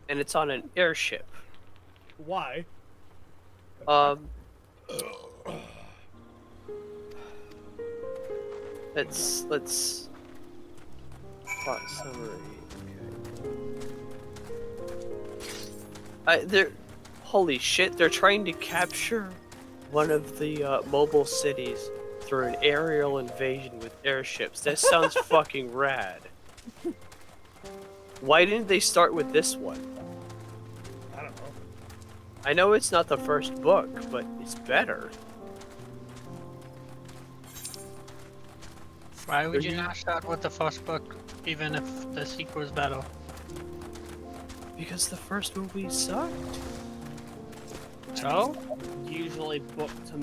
and it's on an airship. Why? Um, let's plot summary. Okay. Holy shit! They're trying to capture one of the mobile cities through an aerial invasion with airships. That sounds fucking rad. Why didn't they start with this one? I don't know. I know it's not the first book, but it's better. Why would you not start with the first book, even if the sequel is better? Because the first movie sucked. So? Usually book to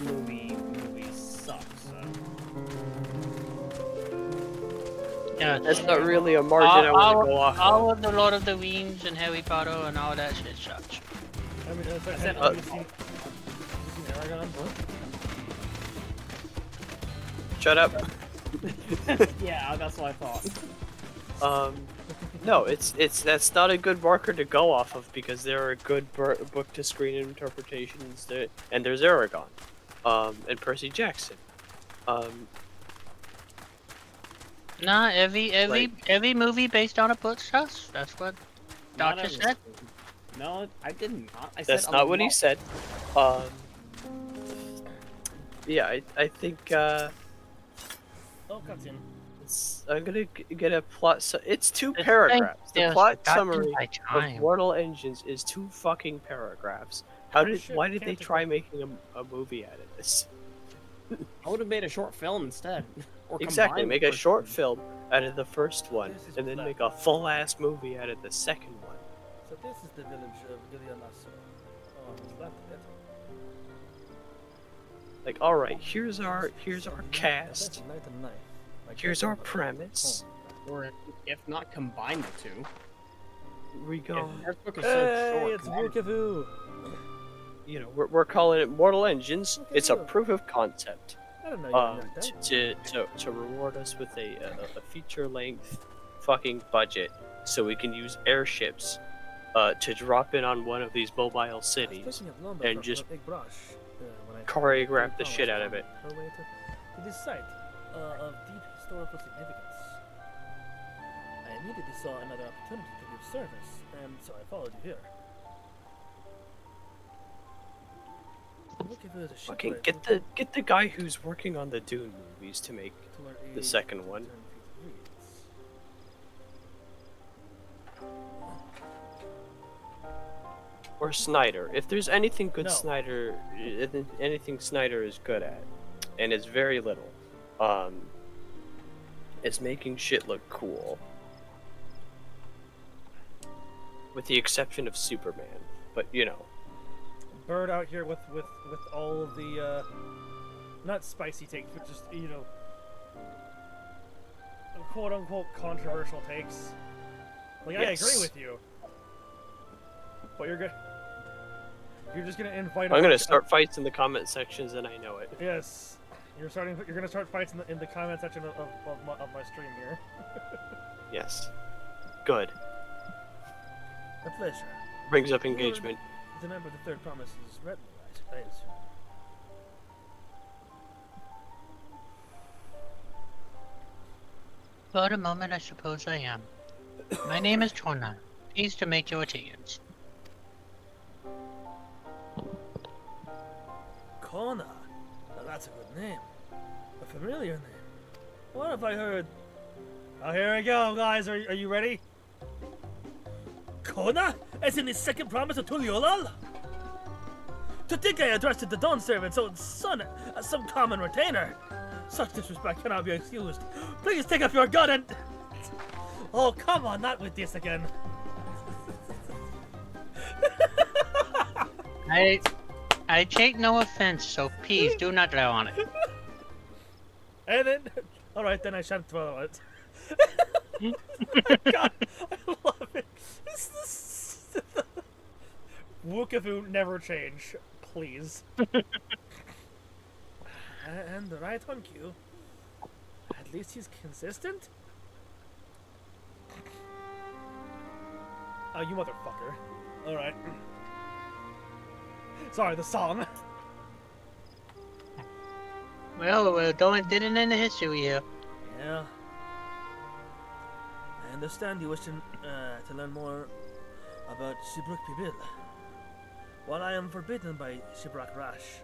movie movies suck. So. Yeah. That's not really a margin I want to go off all of. of the Lord of the Rings and Harry Potter and all that shit sucks. I mean, have you seen Aragon? Shut up. Yeah, that's what I thought. No, that's not a good marker to go off of because there are good book to screen interpretations and there's Aragon, and Percy Jackson. Nah, every movie based on a book sucks. That's what Doctor said. No, I did not. I That's said not what he said. Yeah, I think Oh, cutscene. I'm gonna get a plot. It's 2 paragraphs. The plot summary of Mortal Engines is 2 fucking paragraphs. Why did they try making a movie out of this? I would have made a short film instead. Or Exactly, make a short film out of the first one, This is and then black. make a full-ass movie out of the second one. So this is the village of Gilianasso. Oh, is that it? Like, all right, here's our That's cast. a knight and knife. Like Here's that our one. premise. Oh, Or if not combine the two. We go, This book is Hey, so short. it's Vukavu! you know, we're calling it Mortal Engines. It's a proof of concept. I don't know you like that. To reward us with a feature-length fucking budget, so we can use airships to drop in on one of these mobile cities Speaking of lumber and from just a big brush, when I choreograph the shit out of it. To this site of deep historical significance. I immediately saw another opportunity to be of service, and so I followed you here. Vukavu is a Fucking shipwreck get the guy who's working on the Dune movies to make to our the age second one. 10 feet reads. Or Snyder. If there's anything good No. anything Snyder is good at, and it's very little, it's making shit look cool. With the exception of Superman. But, you know. Bird out here with all of the not spicy takes, but just quote unquote controversial takes. Like I Yes. agree with you, but you're just gonna invite. I'm gonna start fights in the comment sections, and I know it. Yes, you're gonna start fights in the comment section of my stream here. Yes. Good. A pleasure. Brings up engagement. Remember the third promise is read, right? I assume. For the moment, I suppose I am. My name is Tona. Pleased to make your acquaintance. Kona. Now that's a good name. A familiar name. What have I heard? Oh, here we go, guys. Are you ready? Kona? As in the second promise of Tuliolal? To think I addressed it to Dawn servant's own son as some common retainer. Such disrespect cannot be excused. Please take up your gun and... Oh, come on, not with this again. I take no offense, so please do not dwell on it. And then... Alright, then I shan't dwell on it. God, I love it. Wukavu never change, please. And right on cue. At least he's consistent. Oh, you motherfucker. Alright. Sorry, the song. Well, didn't end the history here. Yeah. I understand you wish to learn more about Shibruk Pibil. While I am forbidden by Shibrak Rash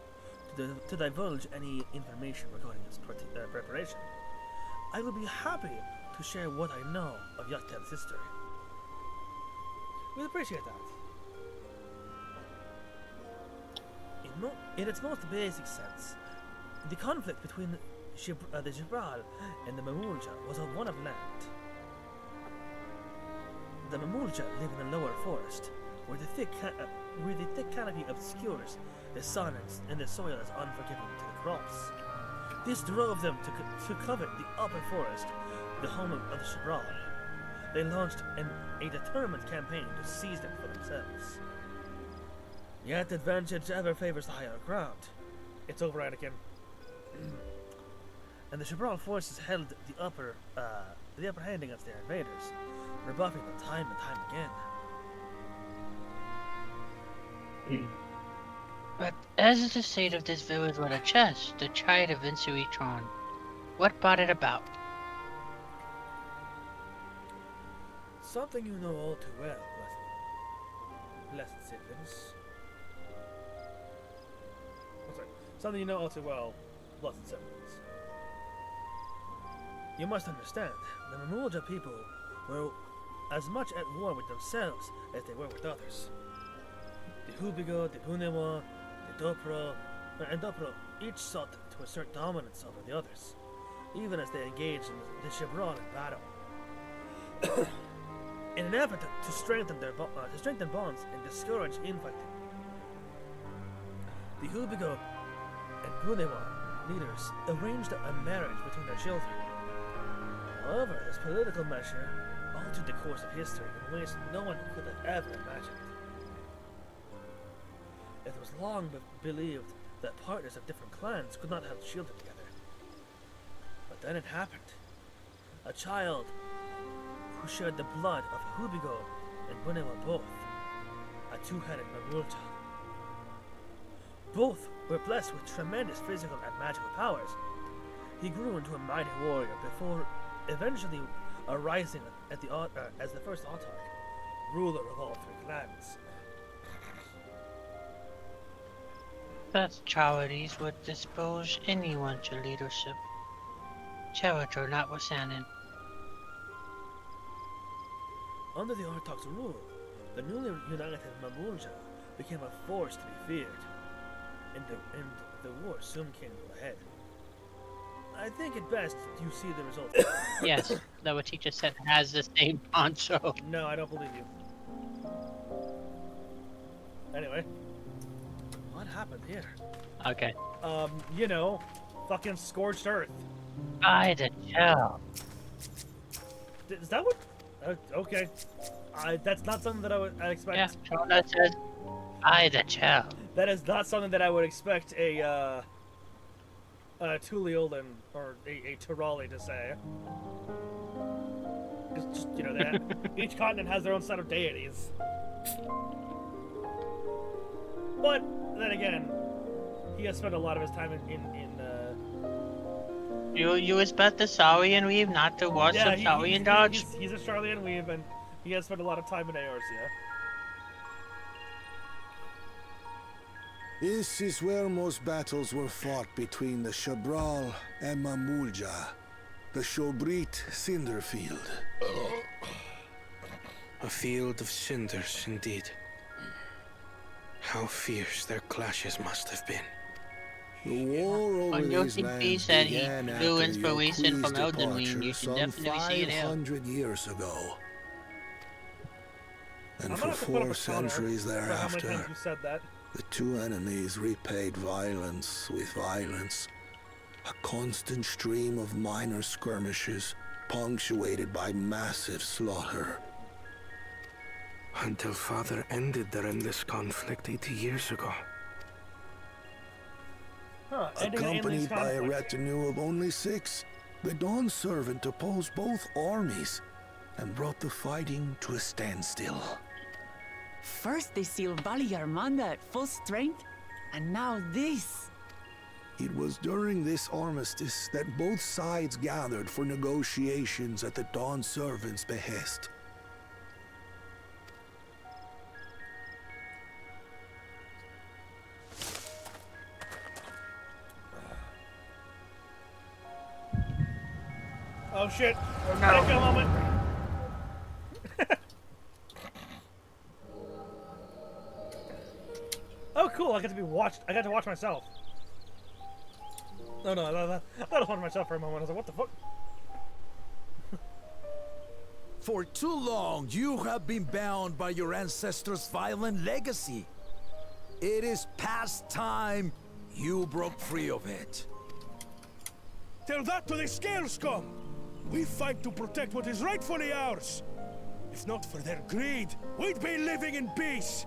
to divulge any information regarding its preparation, I will be happy to share what I know of Yaktel's history. We'll appreciate that. In its most basic sense, the conflict between the Jibral and the Mamulja was one of land. The Mamulja live in the lower forest, where the thick canopy obscures the sun and the soil is unforgiving to the crops. This drove them to covet the upper forest, the home of the Jibral. They launched a determined campaign to seize them for themselves. Yet advantage ever favors the higher ground. It's over, Anakin. And the Jibral forces held the upper hand against their invaders, rebuffing them time and time again. But as is the state of this village with a chest, the child of Insuitron, what brought it about? Something you know all too well, blessed siblings. Something you know all too well, blessed siblings. You must understand, the Mamulja people were as much at war with themselves as they were with others. The Hubigo, the Bunewa, the Dopro, and Dopro each sought to assert dominance over the others, even as they engaged in the Jibral in battle. In an effort to strengthen bonds and discourage infighting, the Hubigo and Bunewa leaders arranged a marriage between their children. However, this political measure altered the course of history in ways no one could have ever imagined. It was long believed that partners of different clans could not have children together. But then it happened. A child who shared the blood of Hubigo and Bunewa both, a two-headed Mamulja. Both were blessed with tremendous physical and magical powers. He grew into a mighty warrior before eventually arising as the first autarch, ruler of all three clans. Such charities would dispose anyone to leadership, charity notwithstanding. Under the Autarch's rule, the newly united Mamulja became a force to be feared, and the war soon came to a head. I think at best you see the result. Yes, that what teacher said has the same poncho. No, I don't believe you. Anyway, what happened here? Okay. You know, fucking scorched earth. By the child. Is that what? Okay. That's not something that I expect. Yeah, Shona says, by the child. That is not something that I would expect a Tuliolan or a Turali to say. Just, you know, that each continent has their own set of deities. But then again, he has spent a lot of his time in You expect the Saurian weave not to watch some Saurian dodge? He's a Saurian weave, and he has spent a lot of time in Eorzea. This is where most battles were fought between the Jibral and Mamulja, the Shobrit Cinder Field. A field of cinders, indeed. How fierce their clashes must have been. The war over these lands began after inspiration from Yokui's Elden Ring. departure You can some definitely see it here. 500 years ago. And I'm for gonna have to put up 4 a centuries counter for how many thereafter, times you said that. the two enemies repaid violence with violence. A constant stream of minor skirmishes, punctuated by massive slaughter. Until Father ended their endless conflict 80 years ago. Huh, Accompanied by a retinue of only 6, the Dawn Servant opposed both armies and brought the fighting to a standstill. First they sealed Valley Armanda at full strength, and now this. It was during this armistice that both sides gathered for negotiations at the Dawn Servant's behest. Oh shit! Take a moment. Oh cool! I get to be watched. I got to watch myself. No, I thought I was watching myself for a moment. I was like, what the fuck? For too long, you have been bound by your ancestors' violent legacy. It is past time you broke free of it. Tell that to the Scale Scum! We fight to protect what is rightfully ours. If not for their greed, we'd be living in peace.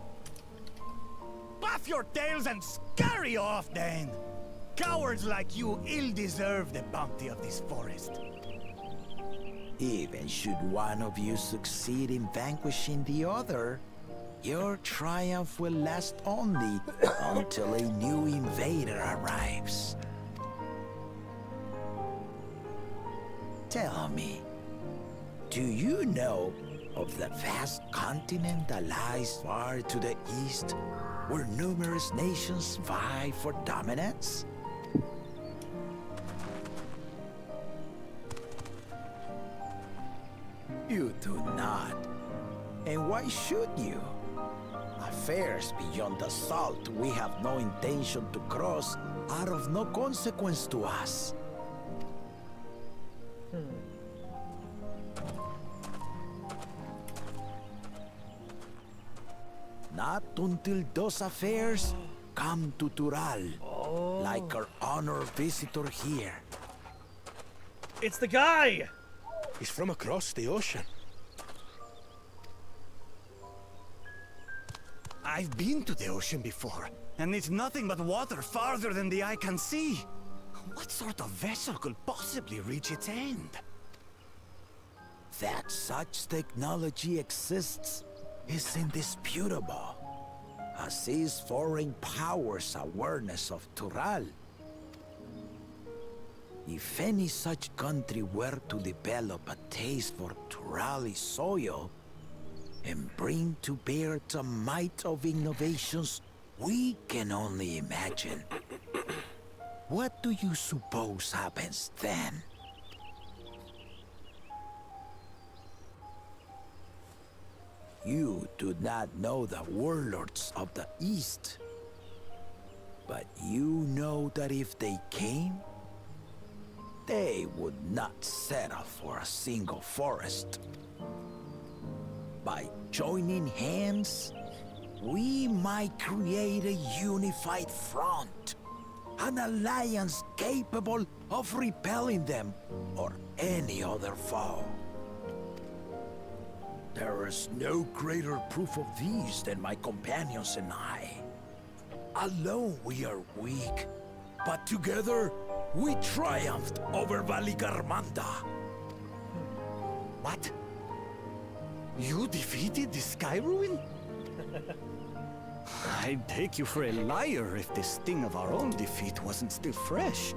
Buff your tails and scurry off, then! Cowards like you ill-deserve the bounty of this forest. Even should one of you succeed in vanquishing the other, your triumph will last only until a new invader arrives. Tell me, do you know of the vast continent that lies far to the east, where numerous nations vie for dominance? You do not. And why should you? Affairs beyond the salt we have no intention to cross are of no consequence to us. Not until those affairs come to Turali, like our honored visitor here. It's the guy! He's from across the ocean. I've been to the ocean before, and it's nothing but water farther than the eye can see. What sort of vessel could possibly reach its end? That such technology exists is indisputable, as is foreign powers' awareness of Turali. If any such country were to develop a taste for Turali soil and bring to bear the might of innovations we can only imagine, what do you suppose happens then? You do not know the warlords of the East, but you know that if they came, they would not settle for a single forest. By joining hands, we might create a unified front, an alliance capable of repelling them or any other foe. There is no greater proof of these than my companions and I. Alone we are weak, but together we triumphed over Valley Armanda. What? You defeated the Sky Ruin? I'd take you for a liar if the sting of our own defeat wasn't still fresh.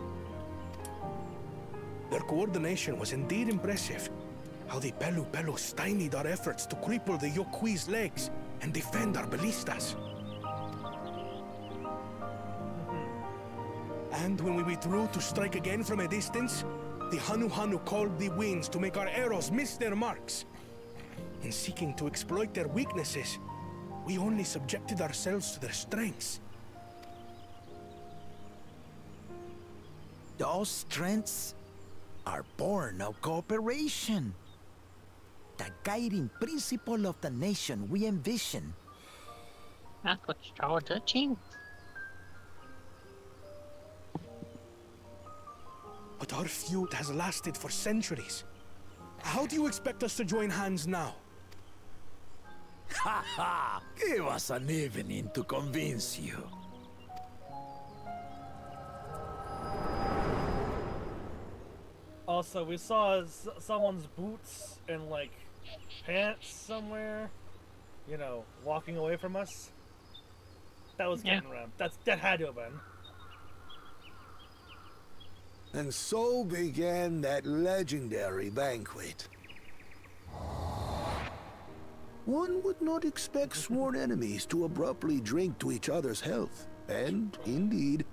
Their coordination was indeed impressive. How they Pelu stymied our efforts to cripple the Yokui's legs and defend our ballistas. And when we withdrew to strike again from a distance, the Hanu called the winds to make our arrows miss their marks. In seeking to exploit their weaknesses, we only subjected ourselves to their strengths. Those strengths are born of cooperation. The guiding principle of the nation we envision. That's what started touching. But our feud has lasted for centuries. How do you expect us to join hands now? Ha ha! Give us an evening to convince you. Also, we saw someone's boots and like pants somewhere. you know, walking away from us. That was getting ramped. That had to have been. And so began that legendary banquet. One would not expect sworn enemies to abruptly drink to each other's health, and, indeed,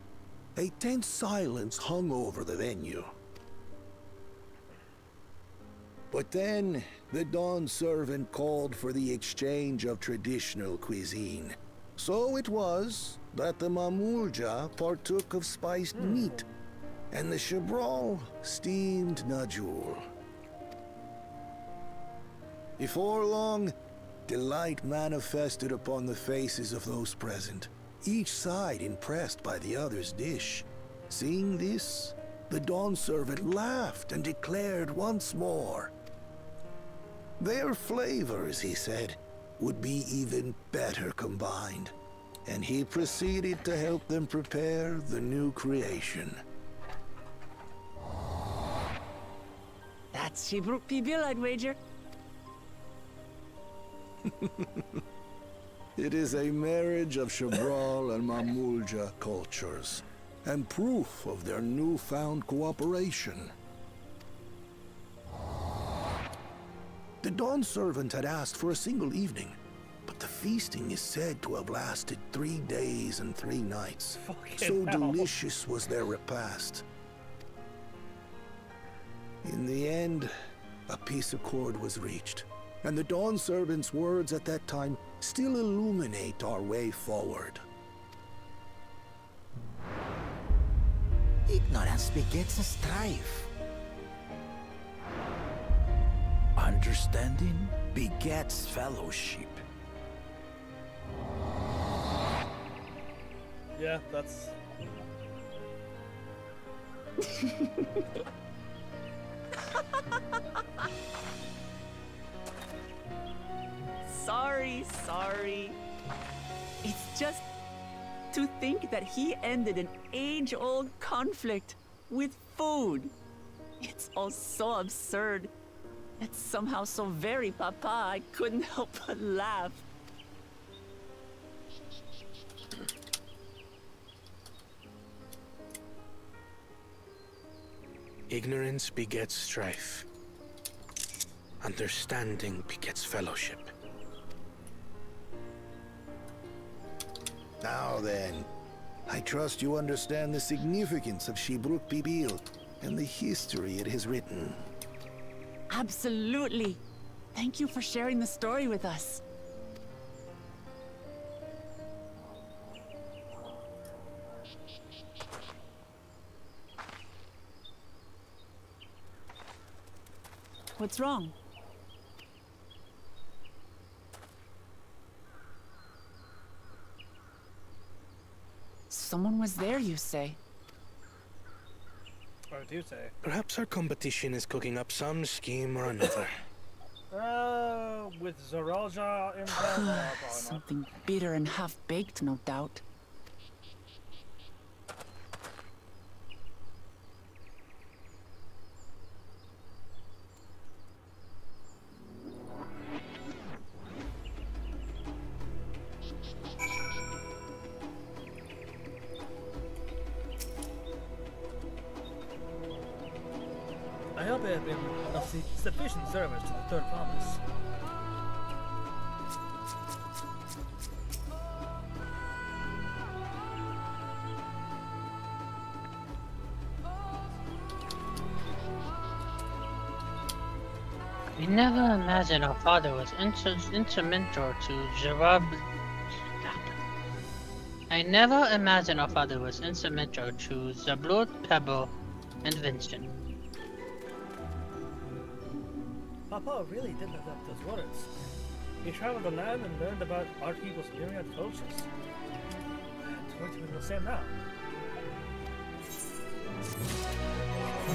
a tense silence hung over the venue. But then, the Dawn servant called for the exchange of traditional cuisine. So it was that the Mamulja partook of spiced meat, and the Chebral steamed Najul. Before long, delight manifested upon the faces of those present, each side impressed by the other's dish. Seeing this, the Dawn servant laughed and declared once more, their flavors, he said, would be even better combined, and he proceeded to help them prepare the new creation. That's Shibruk Pibil, I'd wager. It is a marriage of Chebral and Mamulja cultures, and proof of their newfound cooperation. The Dawn servant had asked for a single evening, but the feasting is said to have lasted 3 days and 3 nights. So delicious was their repast. In the end, a peace accord was reached, and the Dawn servant's words at that time still illuminate our way forward. Ignorance begets a strife. Understanding begets fellowship. Yeah, that's... Sorry. It's just to think that he ended an age-old conflict with food. It's all so absurd. It's somehow so very papa, I couldn't help but laugh. Ignorance begets strife. Understanding begets fellowship. Now then, I trust you understand the significance of Shibruk Pibil and the history it has written. Absolutely. Thank you for sharing the story with us. What's wrong? Someone was there, you say? Or do you say? Perhaps our competition is cooking up some scheme or another. With Zoralja involved? Something bitter and half-baked, no doubt. I hope I have been of sufficient service to the third promise. We never imagined our father was instrumental to Gerard. I never imagined our father was instrumental to Zablot Pebble invention. Papa really did live up to his words. He traveled the land and learned about our people's myriad cultures. And we're doing the same now.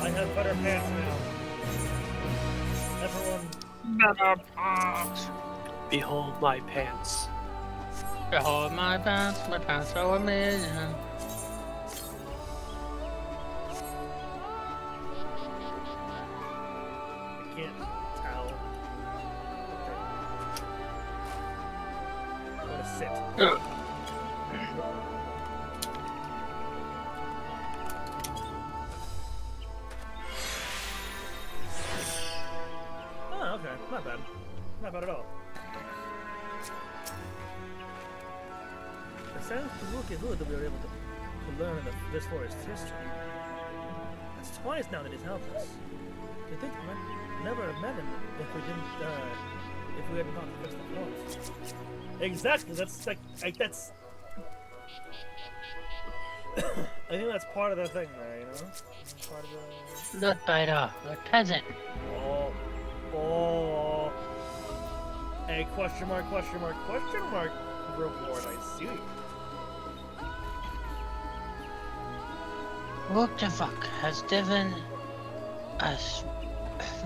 I have better pants now. Everyone... Better pants. Behold my pants. Behold my pants are amazing. I can't tell. sit. Oh, okay. Not bad. Not bad at all. It sounds pretty good that we were able to learn this forest's history. That's twice now that he's helped us. Do you think we might never have met him if we didn't, if we hadn't gone to fix the forest? Exactly. That's like that's. I think that's part of the thing there, you know? Part of the... Look, Biter, the peasant. Oh. A question mark, reward, I see. What the fuck has given us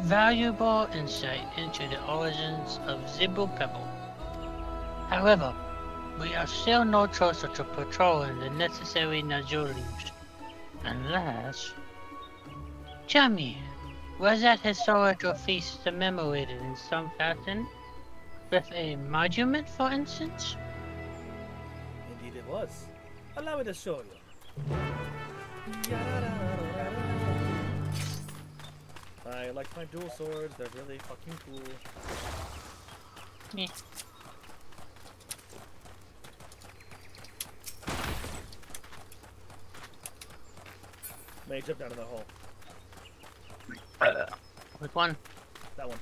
valuable insight into the origins of Zibble Pebble. However, we are still no closer to patrolling the necessary Najulis. Unless... Tell me, was that historical feast commemorated in some fashion? With a monument, for instance? Indeed it was. Allow me to show you. I like my dual swords, they're really fucking cool. Yeah. May jump down in the hole. Which one? That one.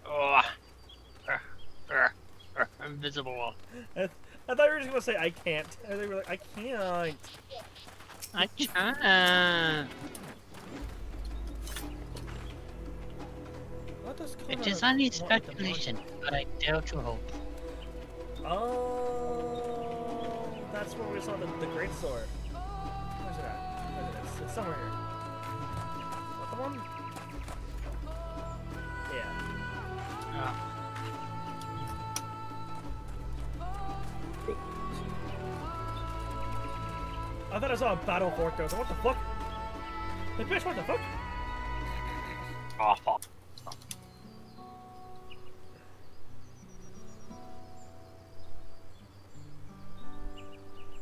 Oh. Invisible wall. I thought you were just gonna say I can't. And they were like, I can't. I can't. It is only speculation, but I dare to hope. Oh, that's where we saw the great sword. Where's it at? Where's it at? It's somewhere here. Is that the one? Yeah. I thought I saw a battle fork there. So what the fuck? The bitch, what the fuck? Oh.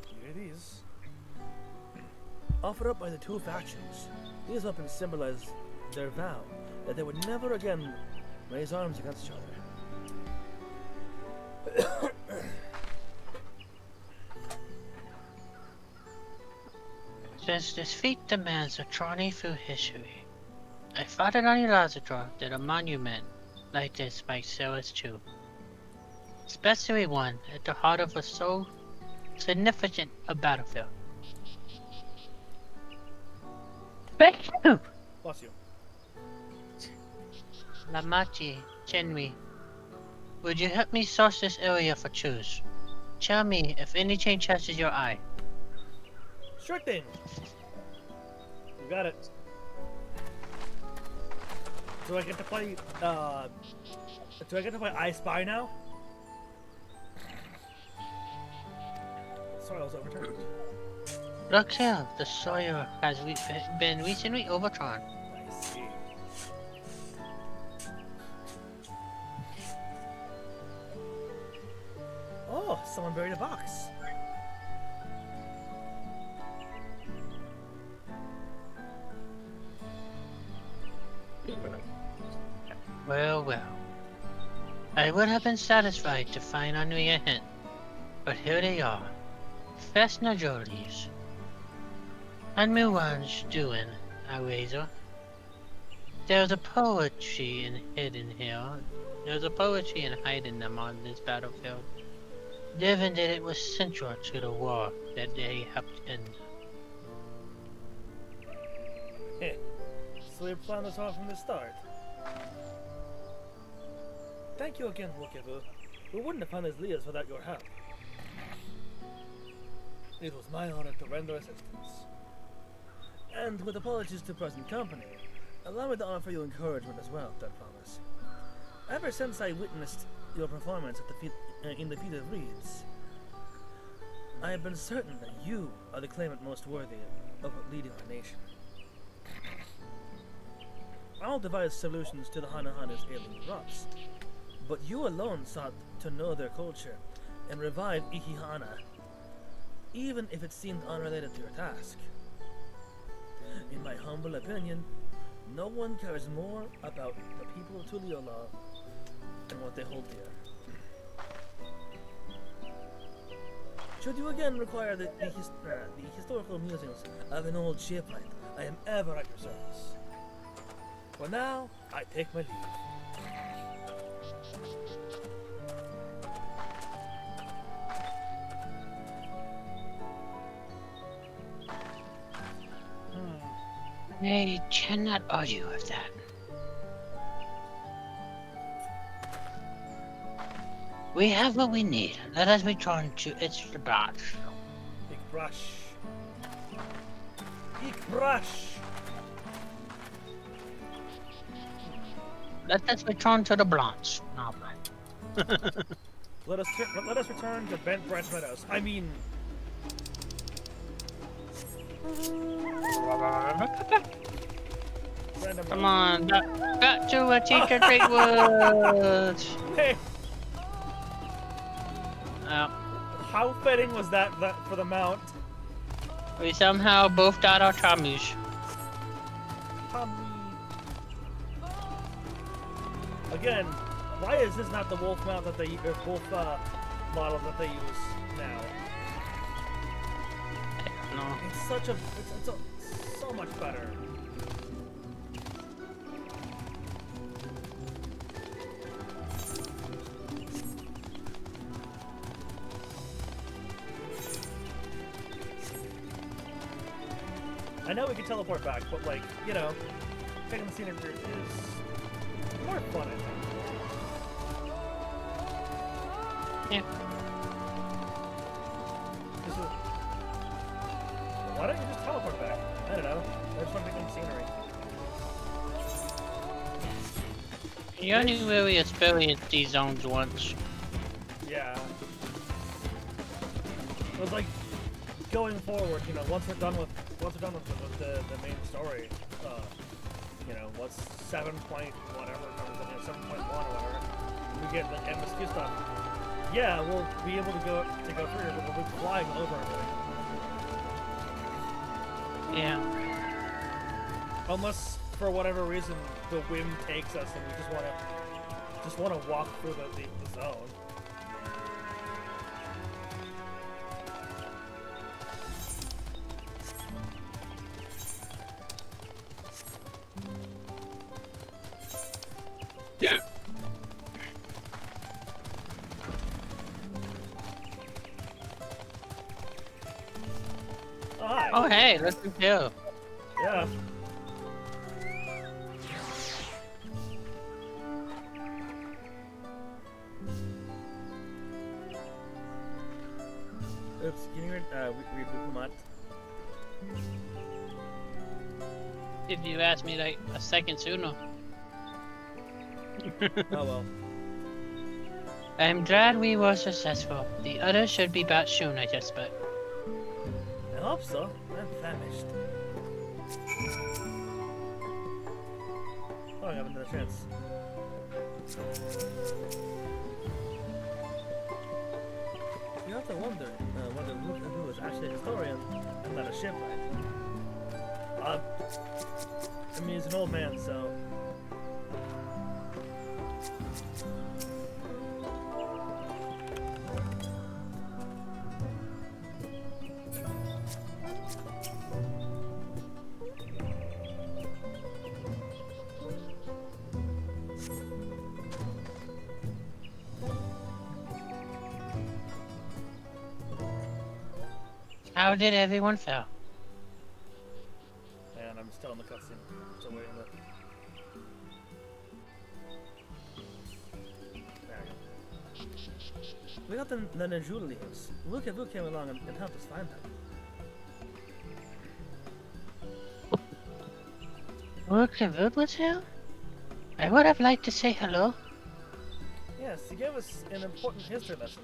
Here it is. Offered up by the two factions, these weapons symbolize their vow that they would never again raise arms against each other. Since this feat demands a journey through history, I thought it only logical that a monument like this might serve us too. Especially one at the heart of a so significant a battlefield. Thank you! Bless you. Lamachi, Chenri, would you help me source this area for choose? Tell me if any change catches your eye. Sure thing. You got it. Do I get to play, I Spy now? Sorry, I was overturned. Look here, the soil has been recently overturned. I see. Oh, someone buried a box. Well, well. I would have been satisfied to find only a hint, but here they are. First Najulis. And Muran's doing, a razor. There's a poetry hidden here. There's a poetry in hiding them on this battlefield. Given that it was central to the war that they helped end. Heh. So you planned this all from the start. Thank you again, Wokevu. We wouldn't have found these Leas without your help. It was my honor to render assistance. And with apologies to present company, allow me to offer you encouragement as well, that promise. Ever since I witnessed your performance at in the Feat of Reeds, I have been certain that you are the claimant most worthy of leading our nation. I'll devise solutions to the Hanuhanu's ailing rocks. But you alone sought to know their culture and revive Ikihana, even if it seemed unrelated to your task. In my humble opinion, no one cares more about the people of Tuliyola than what they hold dear. Should you again require the historical musings of an old shipwright, I am ever at your service. For now, I take my leave. I cannot argue with that. We have what we need. Let us return to its branch. Big brush. Big brush. Let us return to the branch. No, Let us return to Bent Branch Meadows. I mean. Come on, got to a teacher great woods. Hey. Oh. How fitting was that for the mount? We somehow both got our tummies. Again, why is this not the wolf mount that they wolf model that they use now? No. It's so much better. I know we can teleport back, but like, you know, taking the scenic route is more fun, I think. Yeah. Why don't you just teleport back? I don't know. I just want to take in scenery. You only really experienced these zones once. Yeah. It was like going forward, you know, once we're done with the main story, you know, what's 7 point whatever, 7.1 or whatever, we get the MSQ stuff. Yeah, we'll be able to go through it, but we'll be flying over everything. Yeah. Unless for whatever reason the whim takes us and we just wanna walk through the zone. Yeah. Oh, hi. Oh hey, let's go. Yeah. Oops, can you read Bukumat? If you asked me like a second sooner. Oh well. I'm glad we were successful. The others should be back soon, I suspect. I hope so. I'm famished. Oh, I have another chance. You have to wonder whether who is actually a historian and not a shipwright. I mean, he's an old man, so. How did everyone feel? And I'm still in the cutscene. Still waiting to... There we go. We got the Najul leaves. Vukavu came along and helped us find them. Vukavu was here? I would have liked to say hello. Yes, he gave us an important history lesson.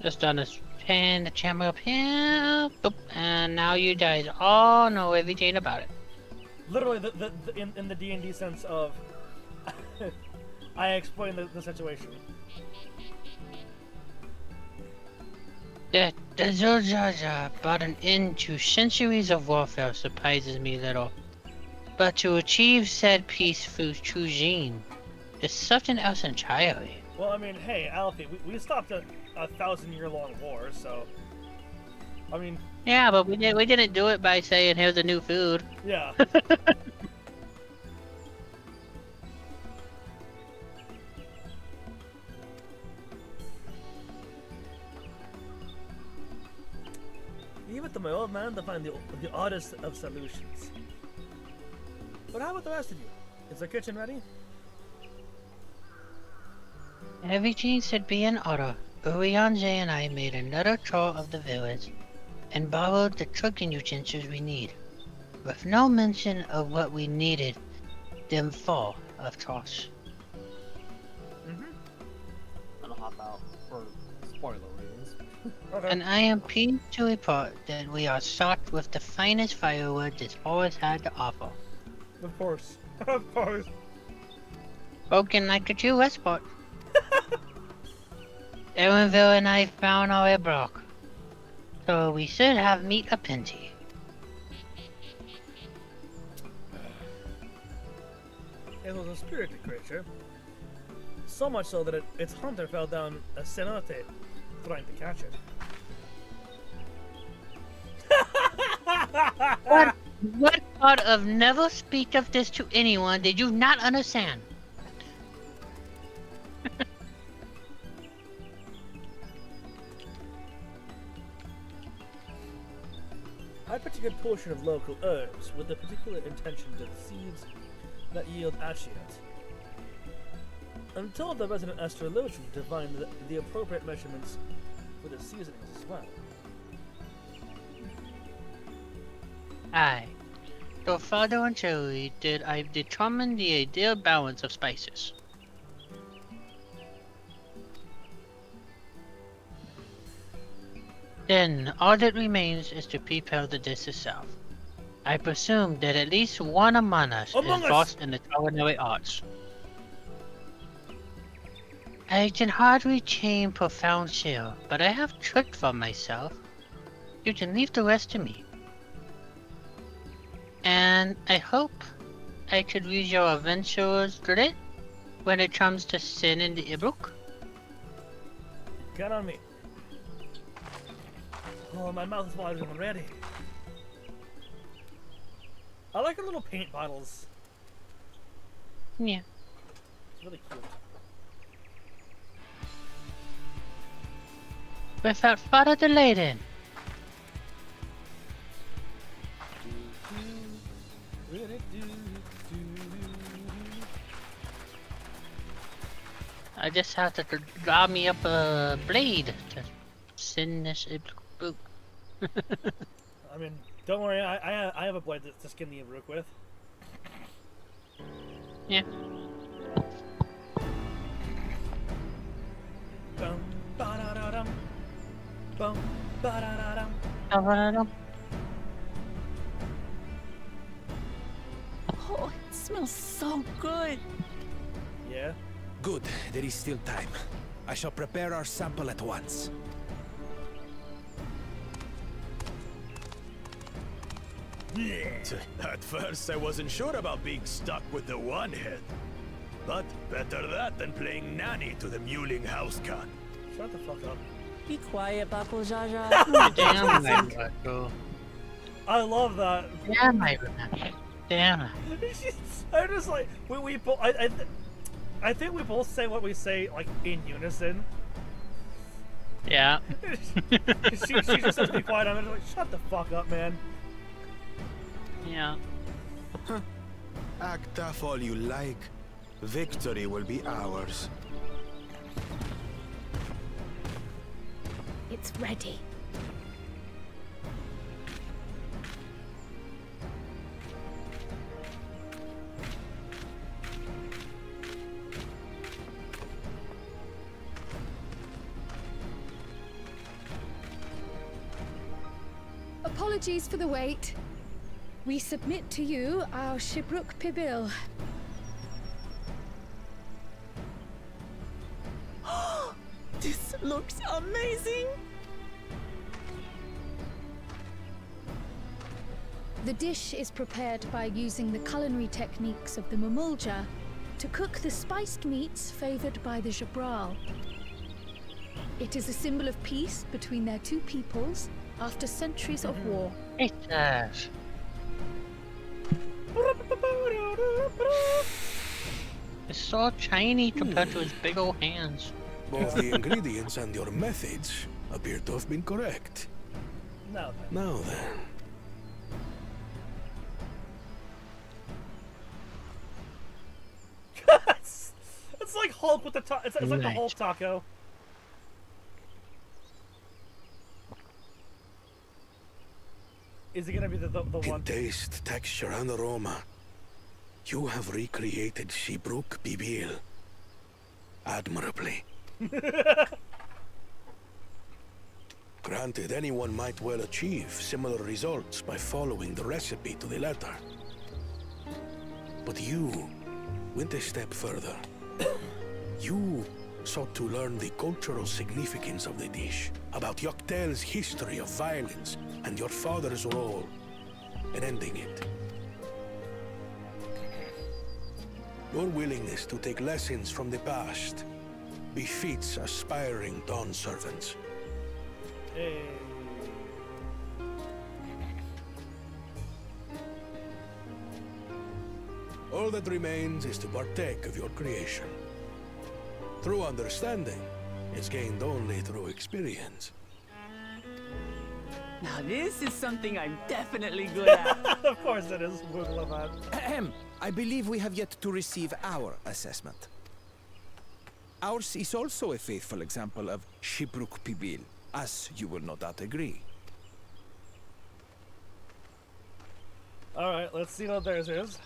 Just done this pin, the chamber up here, boop, and now you guys all know everything about it. Literally, in the D&D sense of, I explained the situation. The Zojaja brought an end to centuries of warfare surprises me a little. But to achieve said peace through Chujin is something else entirely. Well, I mean, hey, Alfie, we stopped a 1,000-year-long war, so... I mean... Yeah, but we didn't do it by saying, here's the new food. Yeah. Leave it to my old man to find the oddest of solutions. But how about the rest of you? Is the kitchen ready? Everything should be in order. Urianze and I made another tour of the village and borrowed the cooking utensils we need, with no mention of what we needed them for, of course. I'll hop out for spoiler reasons. Okay. And I am pleased to report that we are stocked with the finest firewood this forest had to offer. Of course. Of course. Spoken like a true Westport. Erenville and I found our block, so we should have meat aplenty. It was a spirited creature. So much so that its hunter fell down a cenote trying to catch it. What part of never speak of this to anyone did you not understand? I put a good portion of local herbs with the particular intention to the seeds that yield achiate. I'm told the resident astrologian to find the appropriate measurements for the seasonings as well. Aye. So further and truly did I determine the ideal balance of spices. Then, all that remains is to prepare the dish itself. I presume that at least one among us is versed in the culinary arts. I can hardly claim profound skill, but I have cooked for myself. You can leave the rest to me. And I hope I could use your adventurer's grit when it comes to sin in the Ibruk. Count on me. Oh, my mouth is watering already. I like our little paint bottles. Yeah. It's really cute. Without further delay then. I just have to grab me up a blade to send this Ibruk. I mean, don't worry, I have a blade to skin the Ibruk with. Yeah. Bum, ba-da-da-dum. Bum, ba-da-da-dum. Oh, it smells so good. Yeah? Good, there is still time. I shall prepare our sample at once. At first, I wasn't sure about being stuck with the one head. But better that than playing nanny to the mewling house cat. Shut the fuck up. Be quiet, Bako Jaja. Damn, my Bako. I love that. Damn, my Renata. Damn. I'm just like, we both, I think we both say what we say, like, in unison. Yeah. she just says be quiet, I'm just like, shut the fuck up, man. Yeah. Act tough all you like. Victory will be ours. It's ready. Apologies for the wait. We submit to you our Shibruk Pibil. This looks amazing! The dish is prepared by using the culinary techniques of the Mamulja to cook the spiced meats favored by the Jabral. It is a symbol of peace between their two peoples after centuries of war. It's so tiny compared to his big old hands. Both the ingredients and your methods appear to have been correct. Now then. It's like Hulk with the it's like the Hulk taco. Is it gonna be the one? In taste, texture, and aroma, you have recreated Shibruk Pibil admirably. Granted, anyone might well achieve similar results by following the recipe to the letter. But you went a step further. You sought to learn the cultural significance of the dish, about Yoctel's history of violence and your father's role in ending it. Your willingness to take lessons from the past befits aspiring Dawn servants. Hey. All that remains is to partake of your creation. True understanding is gained only through experience. Now this is something I'm definitely good at. Of course it is, Wooglavat. I believe we have yet to receive our assessment. Ours is also a faithful example of Shibruk Pibil, as you will no doubt agree. Alright, let's see what theirs is.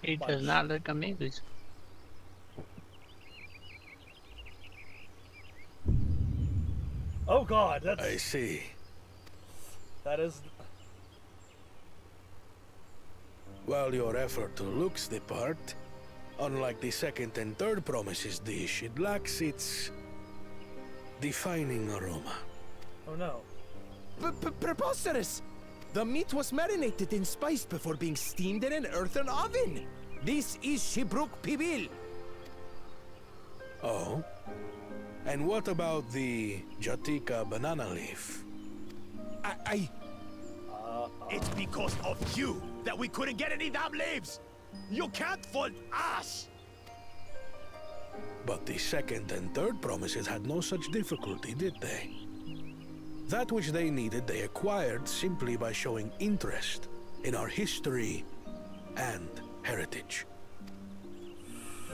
He does not look amused. Oh god, that's... I see. That is... While your effort looks the part, unlike the second and third promises dish, it lacks its defining aroma. Oh no. Preposterous! The meat was marinated in spice before being steamed in an earthen oven. This is Shibruk Pibil. Oh? And what about the Jatika banana leaf? It's because of you that we couldn't get any damn leaves! You can't fault us! But the second and third promises had no such difficulty, did they? That which they needed, they acquired simply by showing interest in our history and heritage.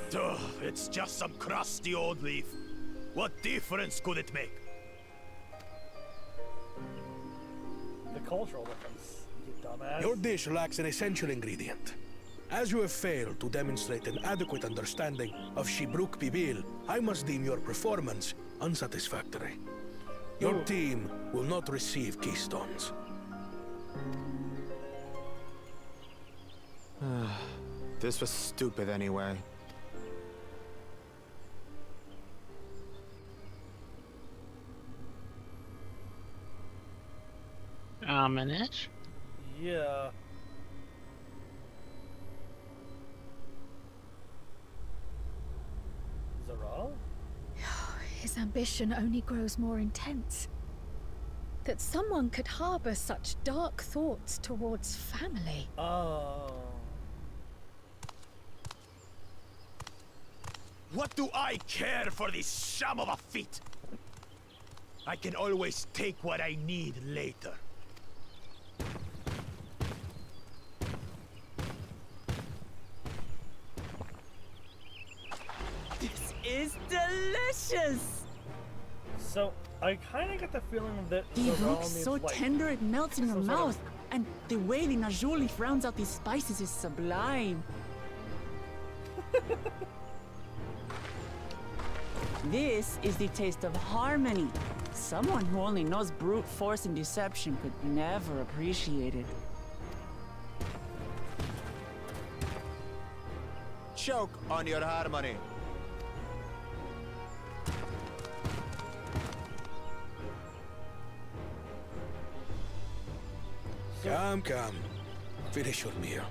Duh, it's just some crusty old leaf. What difference could it make? The cultural difference, you dumbass. Your dish lacks an essential ingredient. As you have failed to demonstrate an adequate understanding of Shibruk Pibil, I must deem your performance unsatisfactory. Your team will not receive keystones. This was stupid anyway. Ominous. Yeah. Zaral? His ambition only grows more intense. That someone could harbor such dark thoughts towards family. Oh. What do I care for this sham of a feat? I can always take what I need later. This is delicious! So, I kind of get the feeling that It looks so tender it melts in your mouth, and the way the Najuli rounds out these spices is sublime. This is the taste of harmony. Someone who only knows brute force and deception could never appreciate it. Choke on your harmony. Come, come. Finish your meal.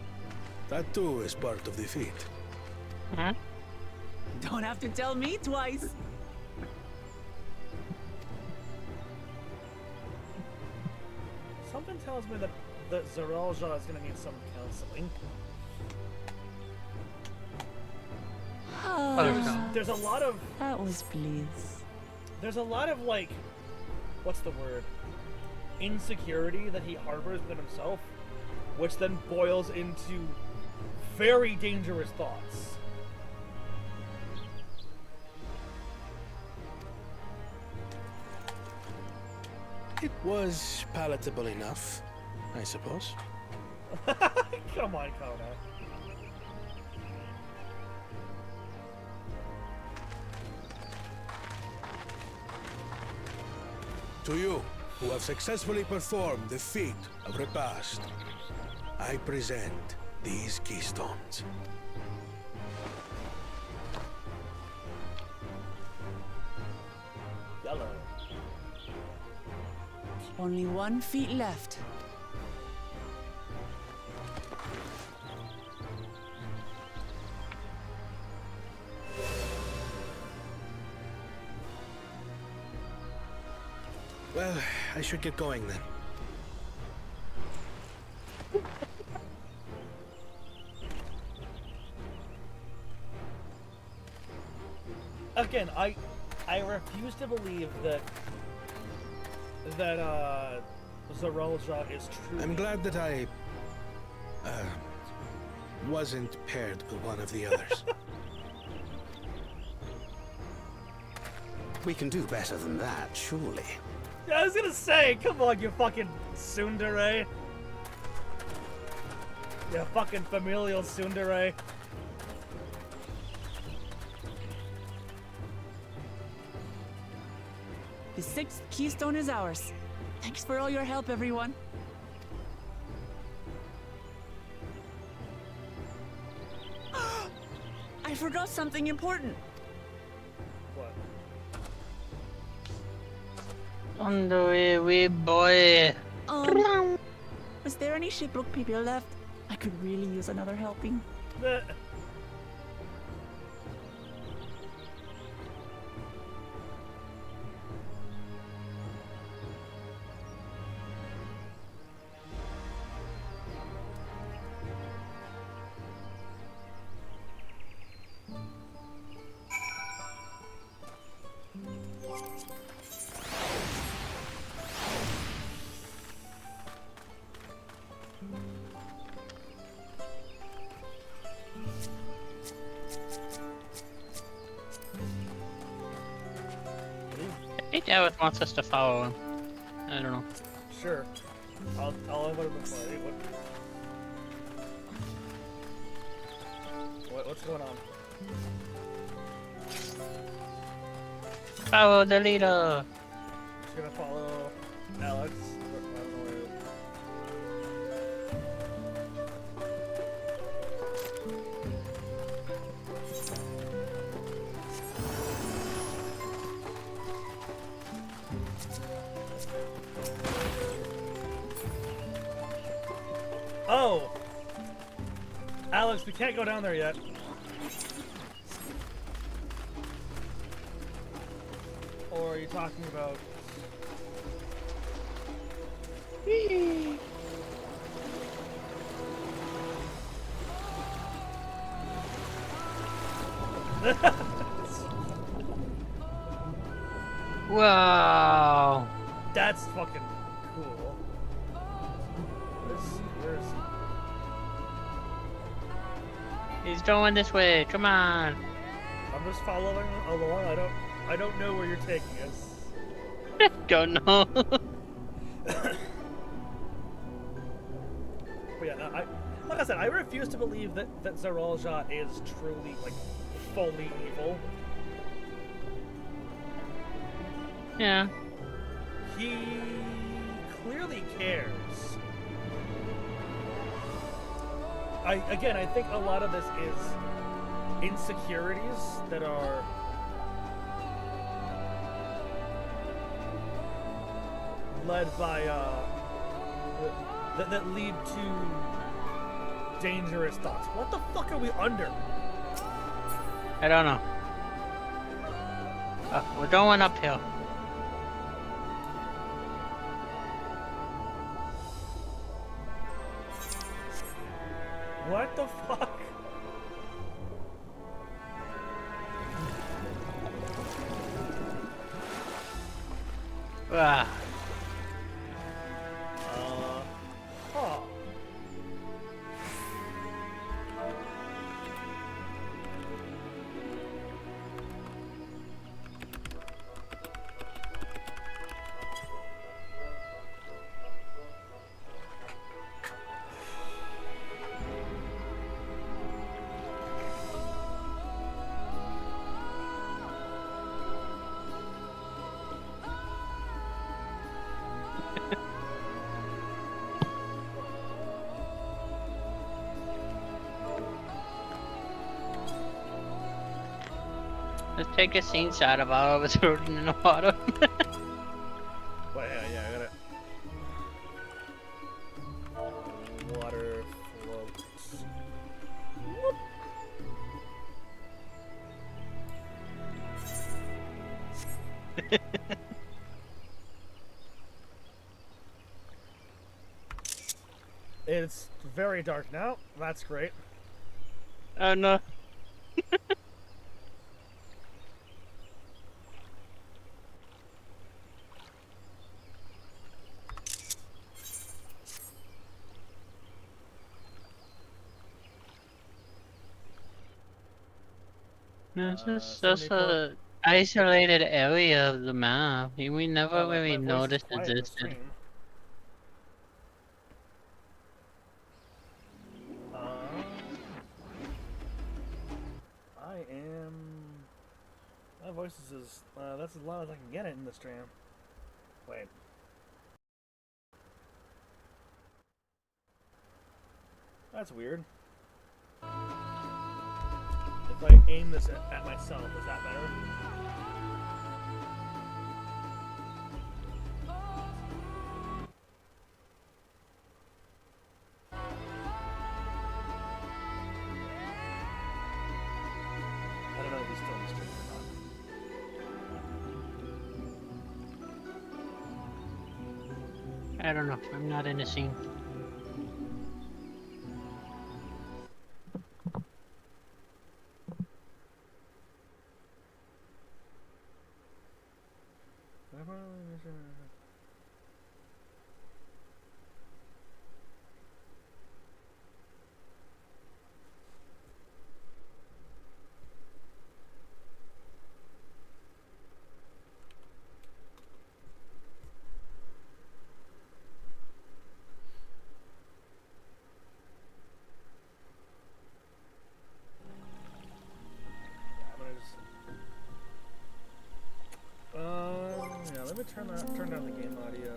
That too is part of the feat. Huh? Don't have to tell me twice. Something tells me that Zaralja is gonna need some counseling. There's a lot of... That was bliss. There's a lot of, like... What's the word? Insecurity that he harbors within himself, which then boils into very dangerous thoughts. It was palatable enough, I suppose. Come on, Kona. To you, who have successfully performed the feat of repast, I present these keystones. Yellow. Only 1 feet left. Well, I should get going then. Again, I refuse to believe that Zaralja is true. I'm glad that I wasn't paired with one of the others. We can do better than that, surely. I was gonna say, come on, you fucking tsundere. You fucking familial tsundere. The 6th keystone is ours. Thanks for all your help, everyone. I forgot something important. What? On the way, wee boy. Was there any Shipbrook people left? I could really use another helping. I think Alex wants us to follow him. I don't know. Sure. I'll invite him before. Hey, what's going on? Follow the leader. Just gonna follow Alex. I don't know where he is. Oh! Alex, we can't go down there yet. Or are you talking about... Wow. That's fucking cool. Where's... He's going this way. Come on. I'm just following along. I don't know where you're taking us. Don't know. But yeah, like I said, I refuse to believe that Zeralja is truly, like, fully evil. Yeah. He clearly cares. I think a lot of this is insecurities that are led by that lead to dangerous thoughts. What the fuck are we under? I don't know. We're going uphill. What the fuck? Ah. Huh. Let's take a screenshot of all of us floating in the water. Well, yeah, I gotta. Water floats. Whoop. It's very dark now. That's great. Oh no. It's just a isolated area of the map. We never really noticed the distance. My voice is that's as loud as I can get it in the stream. Wait. That's weird. If I aim this at myself, is that better? I don't know if he's still in the stream or not. I don't know. I'm not in the scene. Yeah, let me turn down the game audio.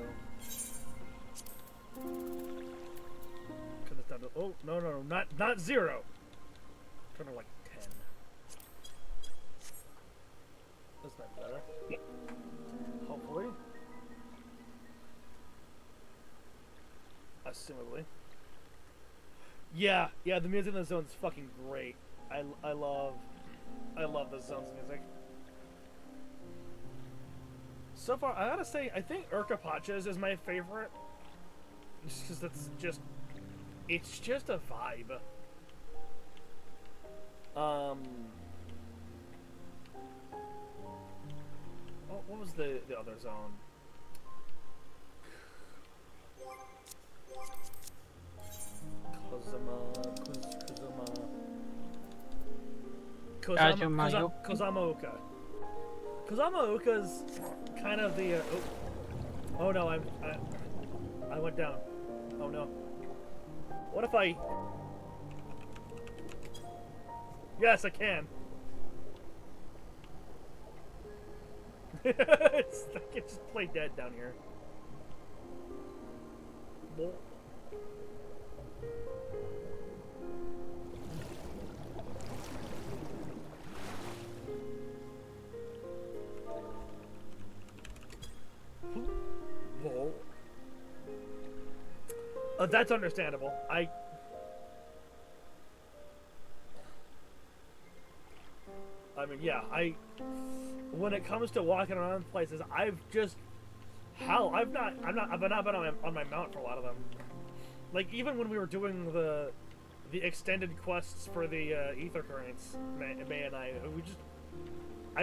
Turn this down to, oh, no, not 0. Turn it like 10. That's not better. Hopefully. Assumably. Yeah, the music in the zone's fucking great. I love the zone's music. So far, I gotta say, I think Urkapacha's is my favorite. Just because it's just a vibe. What was the other zone? Kozamauka. Kozamauka's kind of the. Oh no, I went down. Oh no. What if I? Yes, I can. It's like I just play dead down here. Bull. Bull. That's understandable. I mean, yeah, when it comes to walking around places, I've not been on my mount for a lot of them. Like, even when we were doing the extended quests for the ether currents, May and I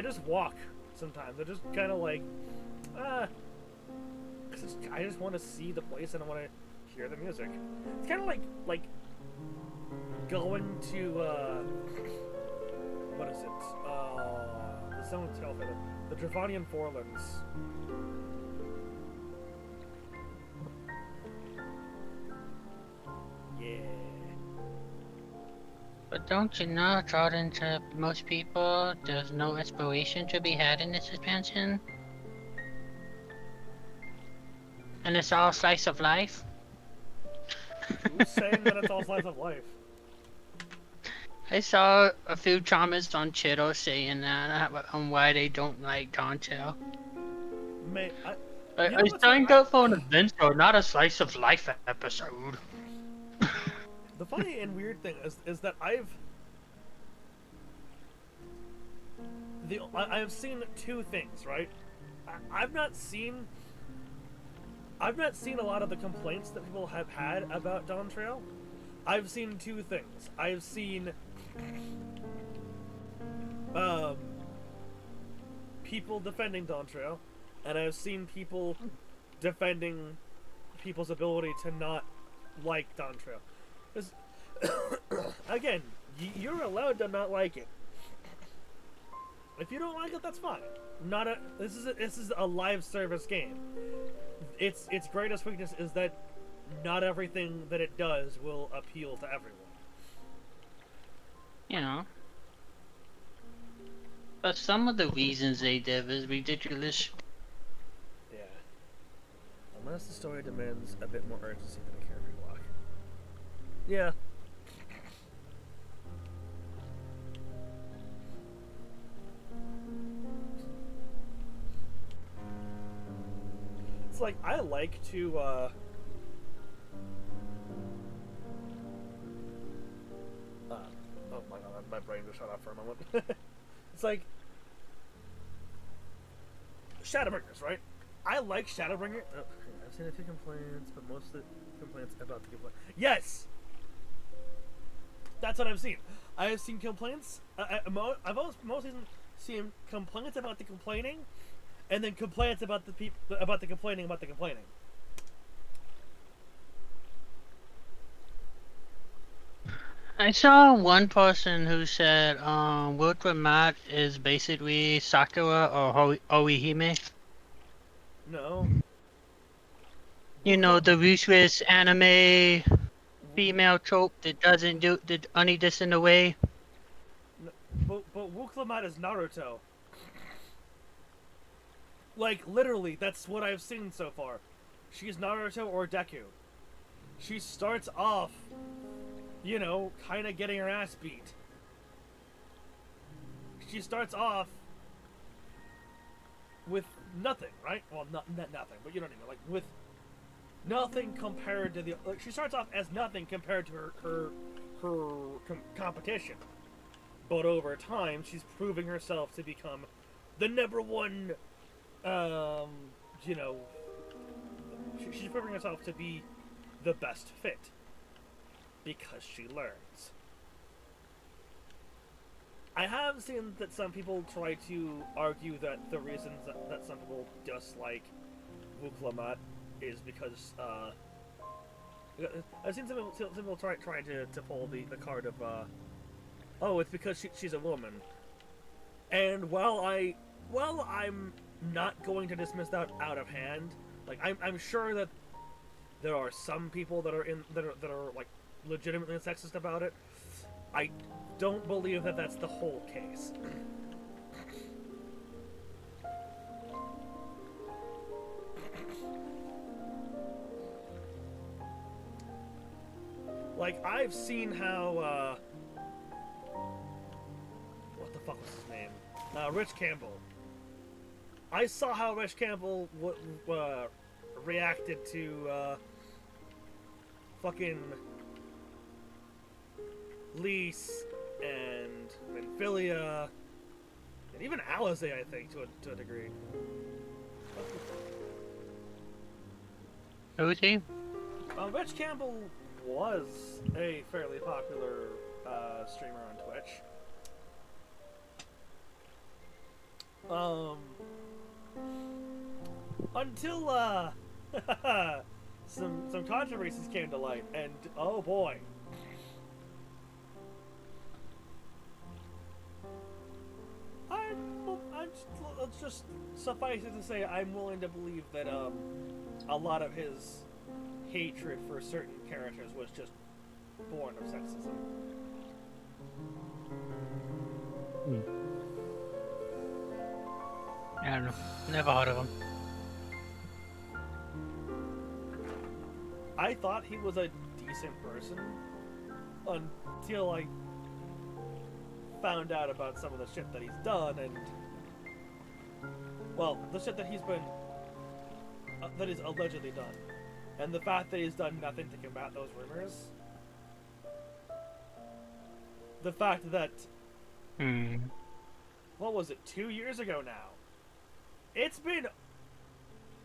just walk sometimes. I just kind of like, cause I just want to see the place and I want to hear the music. It's kind of like going to what is it? The Zone Tail Feather, the Dravanian Forelands. Yeah. But don't you know, according to most people, there's no exploration to be had in this expansion? And it's all slice of life? Who's saying that it's all slice of life? I saw a few comments on Twitter saying that on why they don't like Dawntrail. Mate, I signed up for an adventure, not a slice of life episode. The funny and weird thing is that I have seen two things, right? I've not seen a lot of the complaints that people have had about Dawntrail. I've seen two things. I've seen people defending Dawntrail, and I've seen people defending people's ability to not like Dawntrail. Because, again, you're allowed to not like it. If you don't like it, that's fine. This is a live service game. Its greatest weakness is that not everything that it does will appeal to everyone. You know. But some of the reasons they did is ridiculous. Yeah. Unless the story demands a bit more urgency than a character block. Yeah. It's like, I like to, oh my god, my brain just shut off for a moment. It's like Shadowbringers, right? I like Shadowbringer. Oh, I've seen a few complaints, but most of the complaints about the complaint. Yes, that's what I've seen. I have seen complaints. I've mostly seen complaints about the complaining, and then complaints about the complaining about the complaining. I saw one person who said Wiltra Mat is basically Sakura or Orihime. No. You know, the ruthless anime female trope that doesn't do only this in the way. No, but Wuklamat is Naruto. Like, literally, that's what I've seen so far. She's Naruto or Deku. She starts off, you know, kind of getting her ass beat. She starts off with nothing, right? Well, not nothing, but you know what I mean. Like, with nothing compared to the... Like, she starts off as nothing compared to her competition. But over time, she's proving herself to become the number one, you know... She's proving herself to be the best fit. Because she learns. I have seen that some people try to argue that the reasons that some people dislike Wuklamat is because, I've seen some people trying to pull the card of, oh, it's because she's a woman. And while I'm not going to dismiss that out of hand. Like, I'm sure that there are some people that are like legitimately sexist about it. I don't believe that that's the whole case. Like, I've seen how, what the fuck was his name? Rich Campbell. I saw how Rich Campbell reacted to, fucking Lise and Minfilia, and even Alize, I think, to a degree. Who is he? Rich Campbell was a fairly popular streamer on Twitch. Until some controversies came to light, and oh boy. Let's just suffice it to say, I'm willing to believe that a lot of his hatred for certain characters was just born of sexism. I don't know. Never heard of him. I thought he was a decent person until I found out about some of the shit that he's done, and well, the shit that he's been that is allegedly done, and the fact that he's done nothing to combat those rumors. The fact that what was it, 2 years ago now? It's been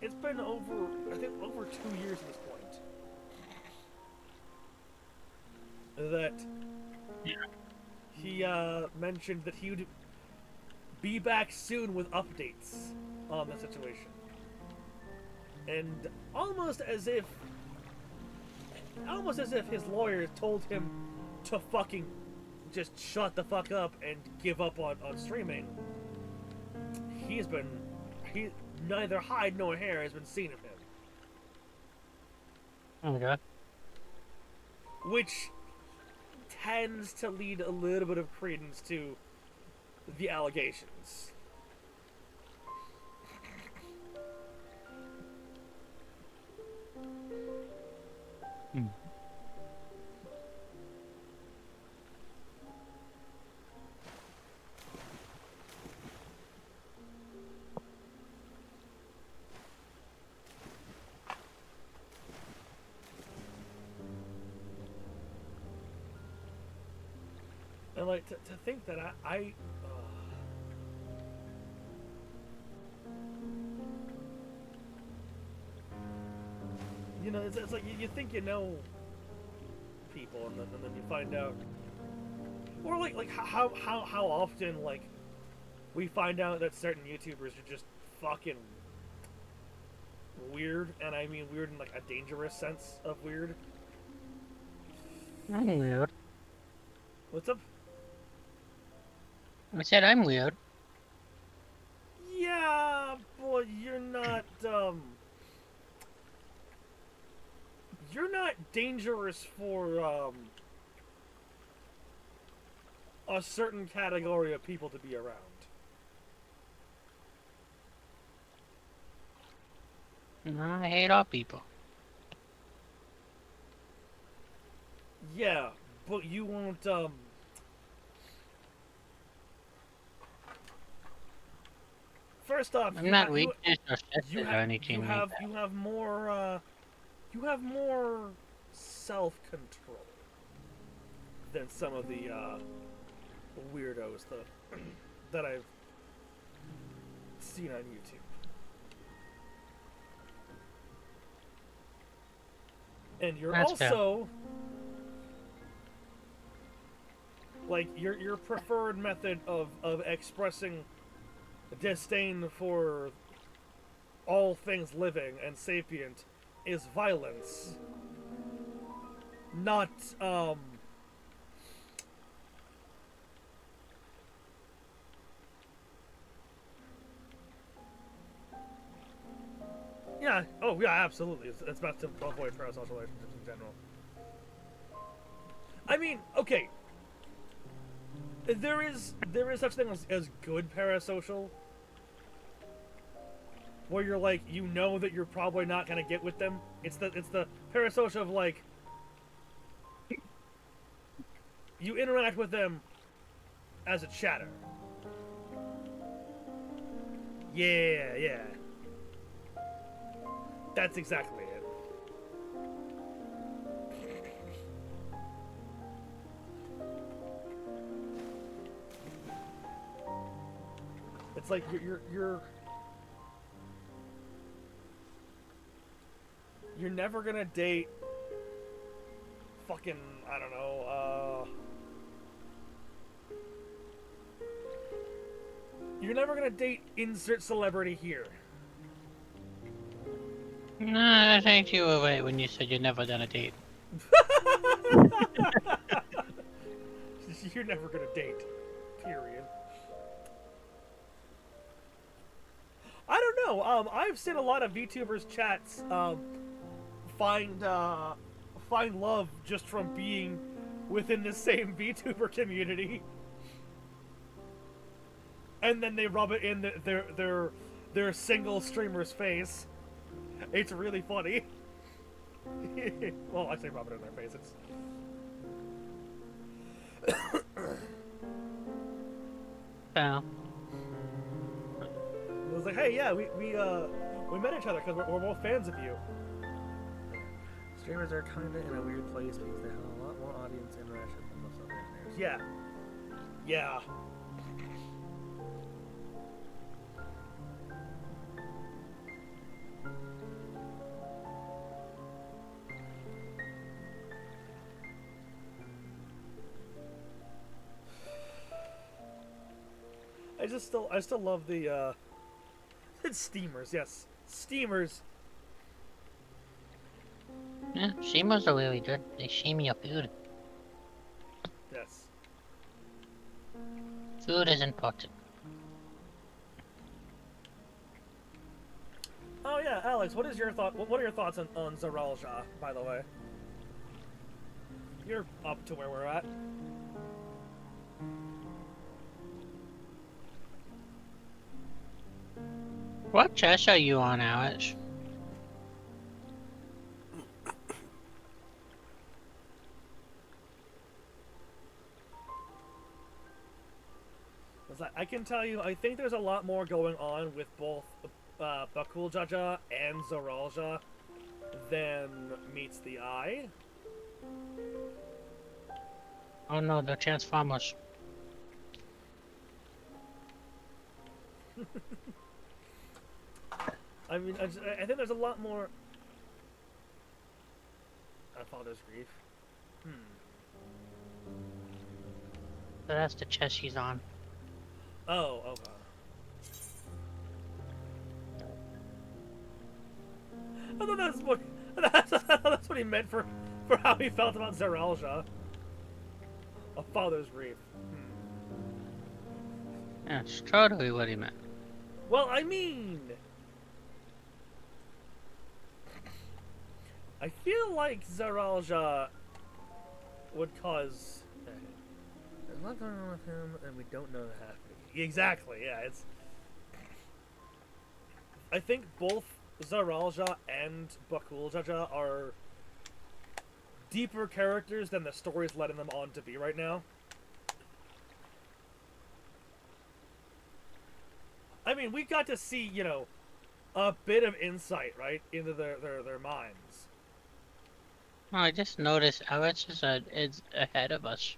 over, I think, over 2 years at this point. That he mentioned that he would be back soon with updates on the situation. And almost as if his lawyer told him to fucking just shut the fuck up and give up on streaming. Neither hide nor hair has been seen of him. Okay. Which tends to lead a little bit of credence to the allegations. And like to think that I you know, it's like you think you know people, and then you find out, or like how often like we find out that certain YouTubers are just fucking weird, and I mean weird in like a dangerous sense of weird. I'm weird. What's up? I said I'm weird. Yeah, but you're not dangerous for a certain category of people to be around. I hate all people. Yeah, but you won't first off, I'm not weakness or sensitive or anything you like that. You have more self-control than some of the weirdos that I've seen on YouTube. And you're That's also like your preferred method of expressing disdain for all things living and sapient is violence, not Yeah. Oh, yeah, absolutely. It's best to avoid parasocial relationships in general. I mean, okay. There is such thing as good parasocial, where you're like, you know that you're probably not gonna get with them. It's the parasocial of like, you interact with them as a chatter. Yeah. That's exactly it. It's like you're never gonna date fucking, I don't know, you're never gonna date insert celebrity here. No, I think you were right when you said you're never gonna date. You're never gonna date. Period. I don't know. I've seen a lot of VTubers chats find love just from being within the same VTuber community, and then they rub it in their single streamer's face. It's really funny. Well, I say rub it in their face. It's Well. It was like, hey, yeah, we met each other because we're both fans of you. Streamers are kinda in a weird place because they have a lot more audience interaction than most other streamers. Yeah. I still love the it's steamers, yes. Steamers. Yeah, steamers are really good. They steam your food. Yes. Food is important. Oh yeah, Alex, what are your thoughts on Zaralja, by the way? You're up to where we're at. What chest are you on, Alex? I can tell you, I think there's a lot more going on with both Bakul Jaja and Zaralja than meets the eye. Oh no, they're Transformers. I mean, I think there's a lot more. Father's grief. So that's the chest she's on. Oh, okay. I thought that's what he meant for how he felt about Zaralja. A father's grief. That's totally what he meant. Well, I mean, I feel like Zaralja would cause. There's a lot going on with him, and we don't know the half. Exactly. Yeah, it's. I think both Zaralja and Bakul Jaja are deeper characters than the story's letting them on to be right now. I mean, we got to see, you know, a bit of insight, right, into their minds. Oh, I just noticed Alex is ahead of us.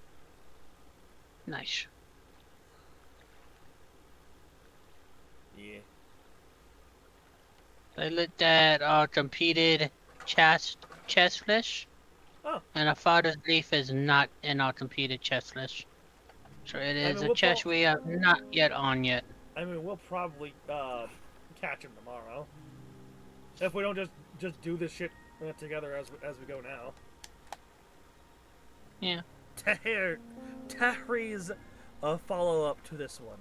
Nice. Yeah. I looked at competed chest list. Oh. And a father's grief is not in our competed chest list. So it is a chest we are not yet on yet. I mean, we'll probably catch him tomorrow. If we don't just do this shit together as we go now. Yeah. Tahri's a follow-up to this one.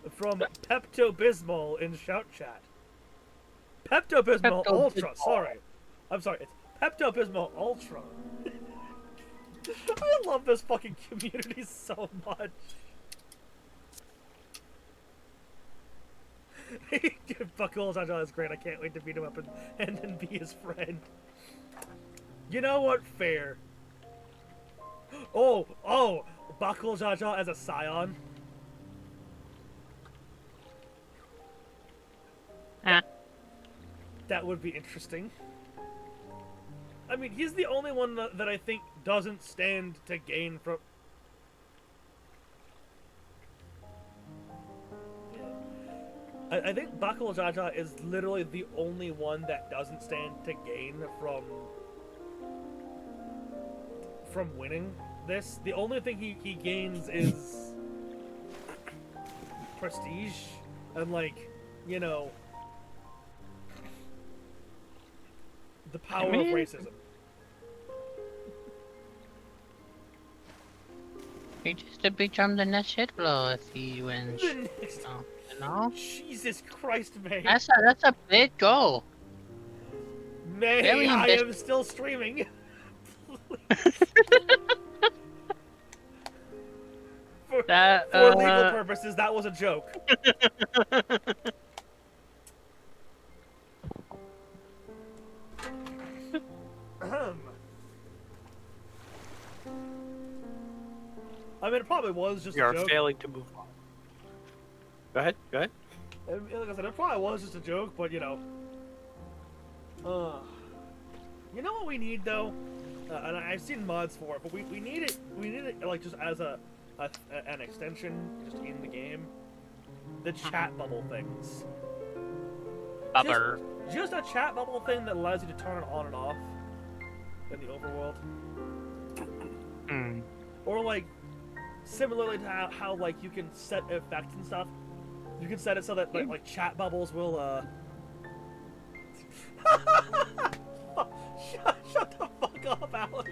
From Pepto-Bismol in Shout Chat. Pepto-Bismol Ultra. Sorry, I'm sorry. It's Pepto-Bismol Ultra. I love this fucking community so much. Buckle Jaja is great. I can't wait to beat him up and then be his friend. You know what? Fair. Oh, Buckle Jaja as a Scion. That would be interesting. I mean, he's the only one that I think doesn't stand to gain from... I think Buckle Jaja is literally the only one that doesn't stand to gain from winning this. The only thing he gains is prestige and, like, you know, the power of racism. He just become the next hit blow if he wins. No? Jesus Christ, May. That's a big goal. May, I am still streaming. For legal purposes, that was a joke. I mean, it probably was just a joke. You are failing to move on. Go ahead. Like I said, it probably was just a joke, but you know. You know what we need though? And I've seen mods for it, but we need it. We need it like just as an extension, just in the game. The chat bubble things. Just a chat bubble thing that allows you to turn it on and off in the overworld. Or like, similarly to how like you can set effects and stuff. You can set it so that like chat bubbles will Shut the fuck up, Alex.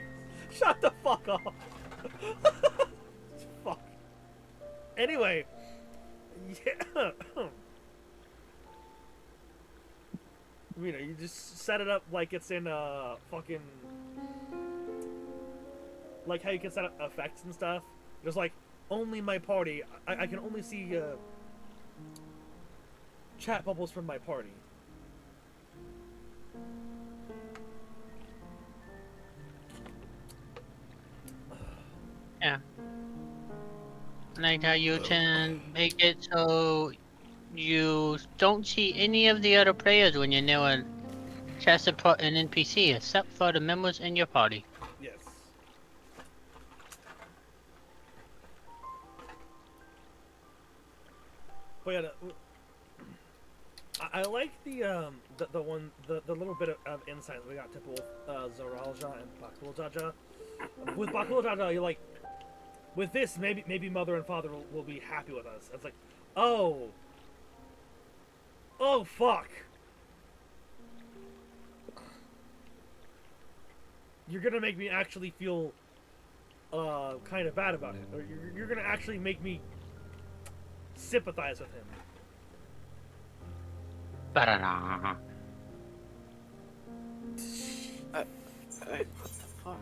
Shut the fuck up. Fuck. Anyway, yeah. You know, you just set it up like it's in fucking, like how you can set up effects and stuff. Just like only my party. I can only see chat bubbles from my party. Yeah. Like how you can make it so you don't see any of the other players when you're near a chat support an NPC except for the members in your party. Yes. But yeah, I like the little bit of insight we got to both Zoralja and Bakul Jaja. With Bakul Jaja, you're like, with this, maybe mother and father will be happy with us. It's like, oh fuck. You're gonna make me actually feel kind of bad about it. Or you're gonna actually make me sympathize with him. Ba-da-da. What the fuck?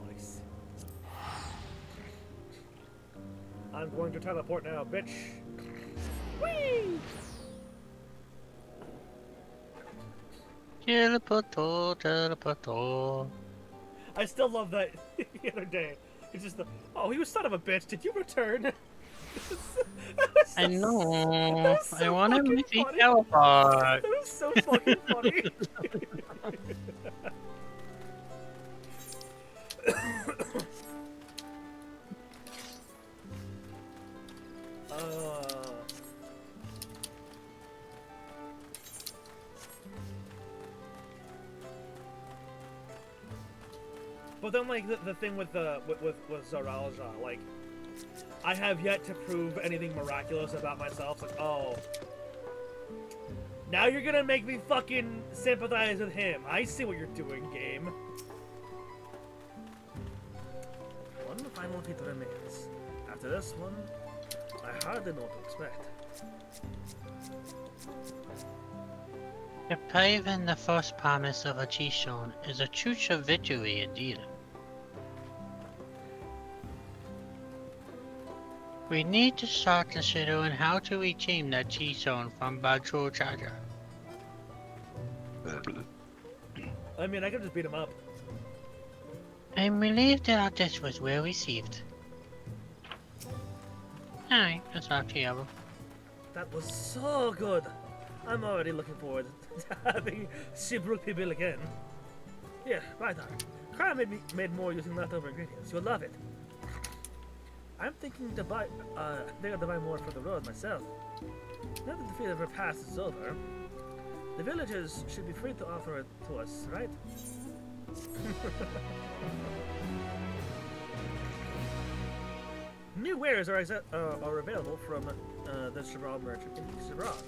Alex. I'm going to teleport now, bitch. Whee! Teleporto. I still love that the other day. It's just oh, he was son of a bitch. Did you return? I know. So I want to make me funny. teleport. That was so fucking funny. But then, like the thing with Zoralja, like I have yet to prove anything miraculous about myself. It's like, oh, now you're gonna make me fucking sympathize with him. I see what you're doing, game. One final feat remains. After this one, I hardly know what to expect. Depriving the false promise of a G-Zone is a truce of victory indeed. We need to start considering how to retrieve that G-Zone from Patrol Charger. I mean, I could just beat him up. I'm relieved that our dish was well received. Alright, that's not terrible. That was so good. I'm already looking forward to having Shibruk Bibil again. Yeah, right on. Crab made more using leftover ingredients. You'll love it. I'm thinking to buy more for the road myself. Now that the Field of Repass is over, the villagers should be free to offer it to us, right? New wares are available from the Shabral merchant in Shabral.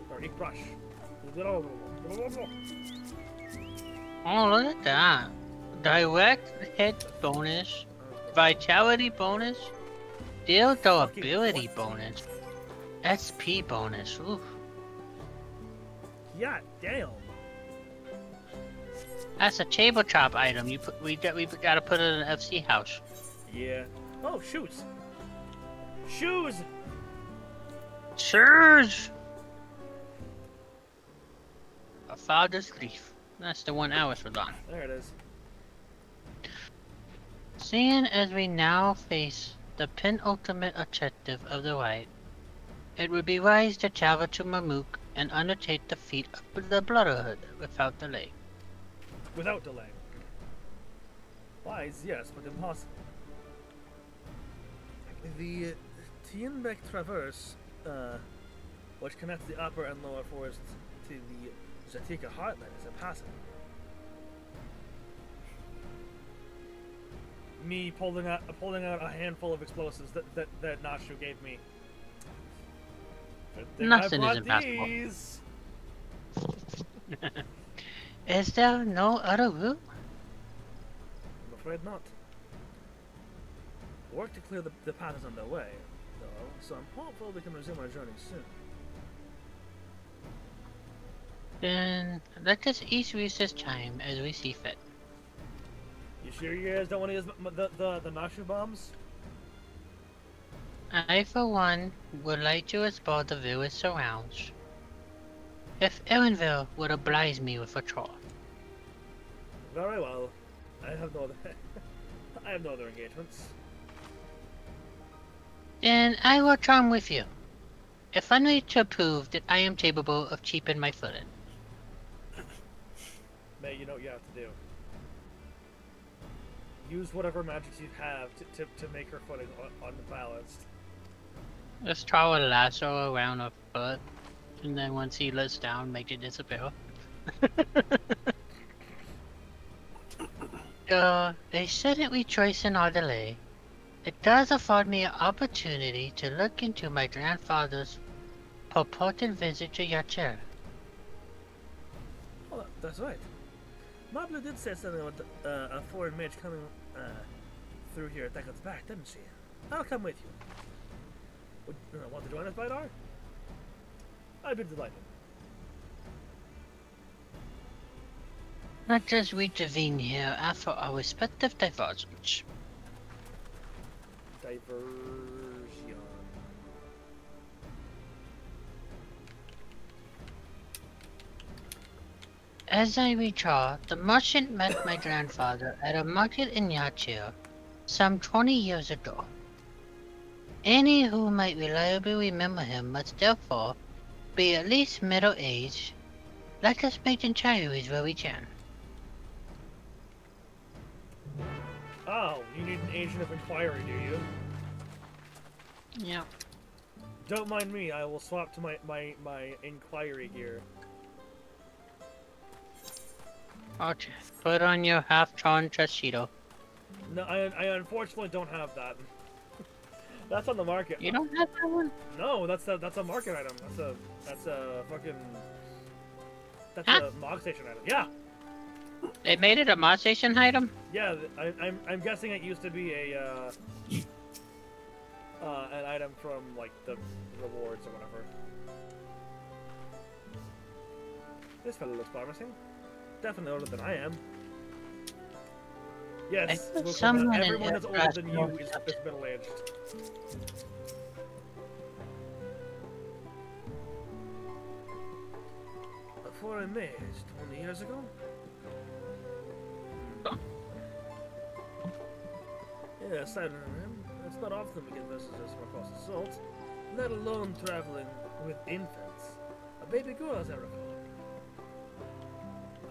Or Ikbrush. Oh, look at that. Direct hit bonus, vitality bonus, dildo ability bonus, SP bonus. Oof. Yeah, damn. That's a tabletop item. We gotta put it in an FC house. Yeah. Oh, shoes. Shoes. Shoes. A father's grief. That's the one Alice was on. There it is. Seeing as we now face the penultimate objective of the rite, it would be wise to travel to Mamuk and undertake the feat of the Brotherhood without delay. Without delay. Wise, yes, but impossible. The Tienbeck Traverse, which connects the upper and lower forest to the Zatika heartland, is impassable. Me pulling out a handful of explosives that Nashu gave me. Nothing is impassable. Is there no other route? I'm afraid not. Work to clear the path is underway, though, so I'm hopeful we can resume our journey soon. Then let us each use this time as we see fit. You sure you guys don't want to use the Nashu bombs? I, for one, would like to explore the village surrounds. If Erenville would oblige me with a tour. Very well. I have no other engagements. Then I will come with you, if only to prove that I am capable of keeping my footing. May, you know what you have to do. Use whatever magics you have to make her footing unbalanced. Just throw a lasso around her foot, and then once he lets down, make it disappear. They shouldn't rejoice in our delay. It does afford me an opportunity to look into my grandfather's purported visit to Yachir. Oh, that's right. Mablu did say something about a foreign mage coming through here at Deckard's back, didn't she? I'll come with you. Would want to join us, Bidar? I'd be delighted. Let us reconvene here after our respective diversions. Diversion. As I recall, the merchant met my grandfather at a market in Yachir some 20 years ago. Any who might reliably remember him must therefore be at least middle-aged. Let us make inquiries where we can. Oh, you need an agent of inquiry, do you? Yeah. Don't mind me, I will swap to my inquiry gear. Okay, put on your half-torn tuxedo. No, I unfortunately don't have that. That's on the market. You don't have that one? No, that's a market item. That's a Mog Station item. Yeah. They made it a Mod Station item? Yeah, I'm guessing it used to be a an item from like the rewards or whatever. This fellow looks promising. Definitely older than I am. Yes, everyone that's older than you is middle-aged. A foreign mage 20 years ago? Yeah, aside from him, it's not often we get visitors from across the salt, let alone traveling with infants. A baby girl, as I recall.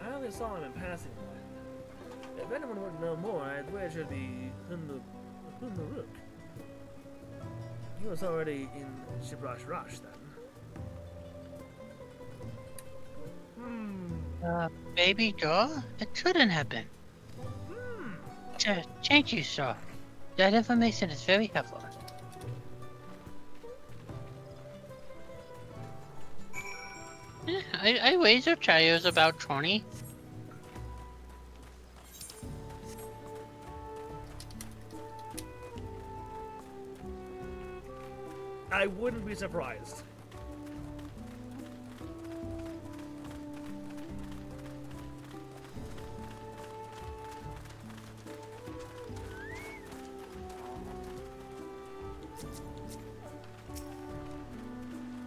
I only saw him in passing by. If anyone would know more, I'd wager the Hunuruk. He was already in Shibrash Rash then. Baby girl? It couldn't have been. Thank you, sir. That information is very helpful. I raised a child about 20. I wouldn't be surprised.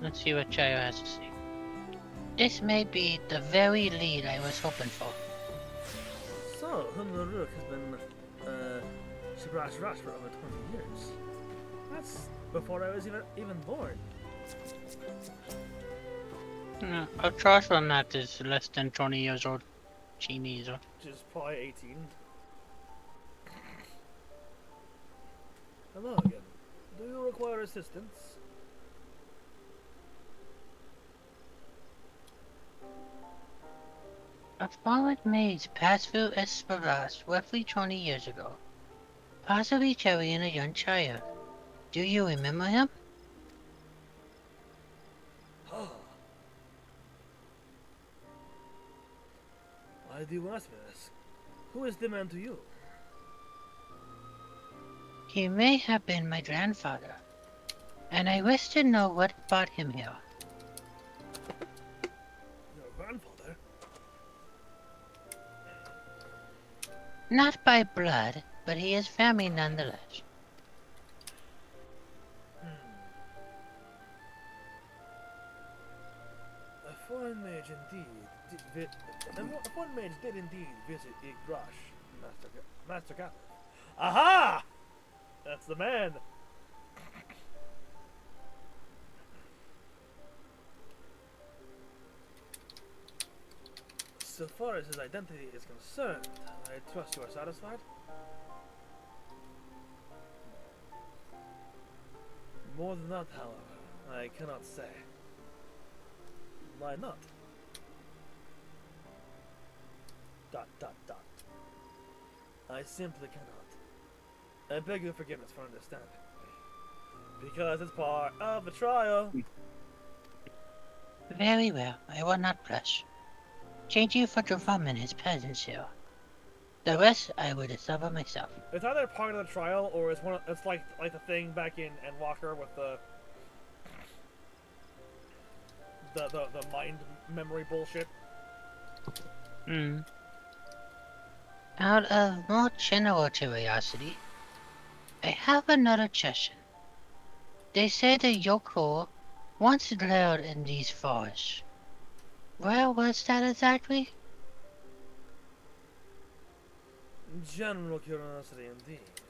Let's see what Chayo has to say. This may be the very lead I was hoping for. So, Hunuruk has been Shibrash Rash for over 20 years. That's before I was even born. A charge on that is less than 20 years old. Chinese. Which is probably 18. Hello again. Do you require assistance? A fallen mage passed through Esperas roughly 20 years ago, possibly carrying a young child. Do you remember him? Why do you ask me this? Who is the man to you? He may have been my grandfather, and I wish to know what brought him here. Your grandfather? Not by blood, but he is family nonetheless. A foreign mage did indeed visit Yggdrash, Master Gallop. Aha! That's the man! So far as his identity is concerned, I trust you are satisfied? More than that, however, I cannot say. Why not? ... I simply cannot. I beg your forgiveness for understanding. Because it's part of the trial. Very well, I will not blush. Thank you for confirming his presence here. The rest I will discover myself. It's either part of the trial or it's it's like the thing back in Endwalker with the mind memory bullshit. Out of more general curiosity, I have another question. They say the Yoko once dwelled in these forests. Where was that exactly? General curiosity indeed.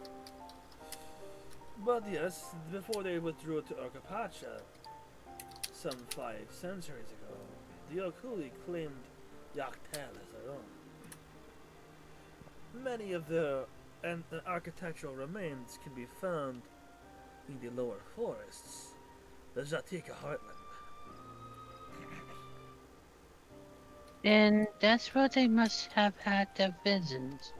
But yes, before they withdrew to Arcapacha, some 5 centuries ago, the Okuli claimed Yaktel as their own. Many of the architectural remains can be found in the lower forests, the Zatika heartland. Then that's where they must have had their visions.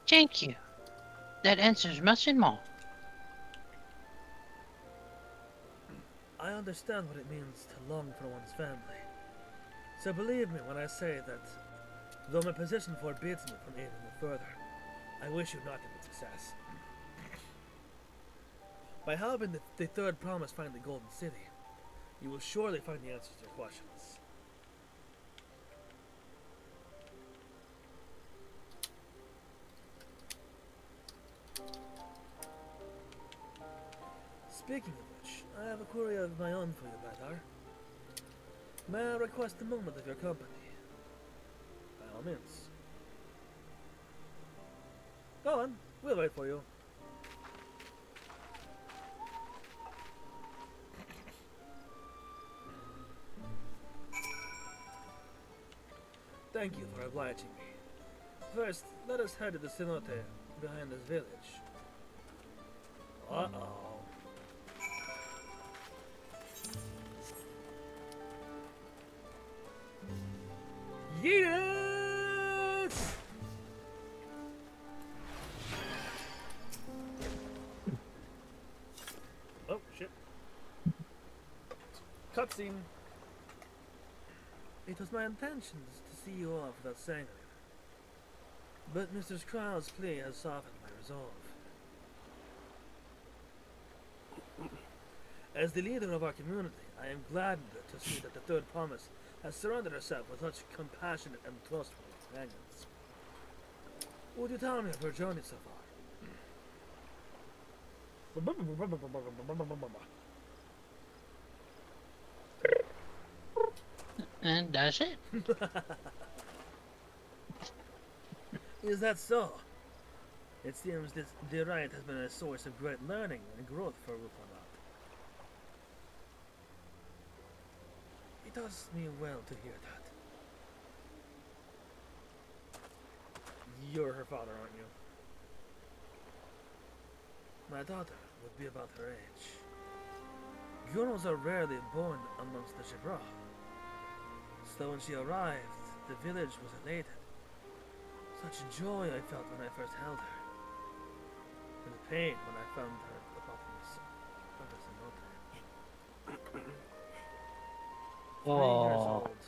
Thank you. That answers much and more. I understand what it means to long for one's family. So believe me when I say that, though my position forbids me from aiming you further, I wish you nothing but success. By helping the third promise find the Golden City, You will surely find the answers to your questions. Speaking of which, I have a query of my own for you, Badar. May I request a moment of your company? By all means. Go on, we'll wait for you. Thank you for obliging me. First, let us head to the cenote behind this village. Uh-oh. Yes! Oh, shit. Cutscene. It was my intentions to see you off without saying anything. But Mr. Skrow's plea has softened my resolve. As the leader of our community, I am gladdened to see that the Third Promise has surrounded herself with such compassionate and trustworthy companions. Would you tell me of her journey so far? And that's it. Is that so? It seems this the rite has been a source of great learning and growth for Rupalat. It does me well to hear that. You're her father, aren't you? My daughter would be about her age. Girls are rarely born amongst the Shibra. So when she arrived, the village was elated. Such joy I felt when I first held her. And pain when I found her at the bottom of the cenote. 3 years old.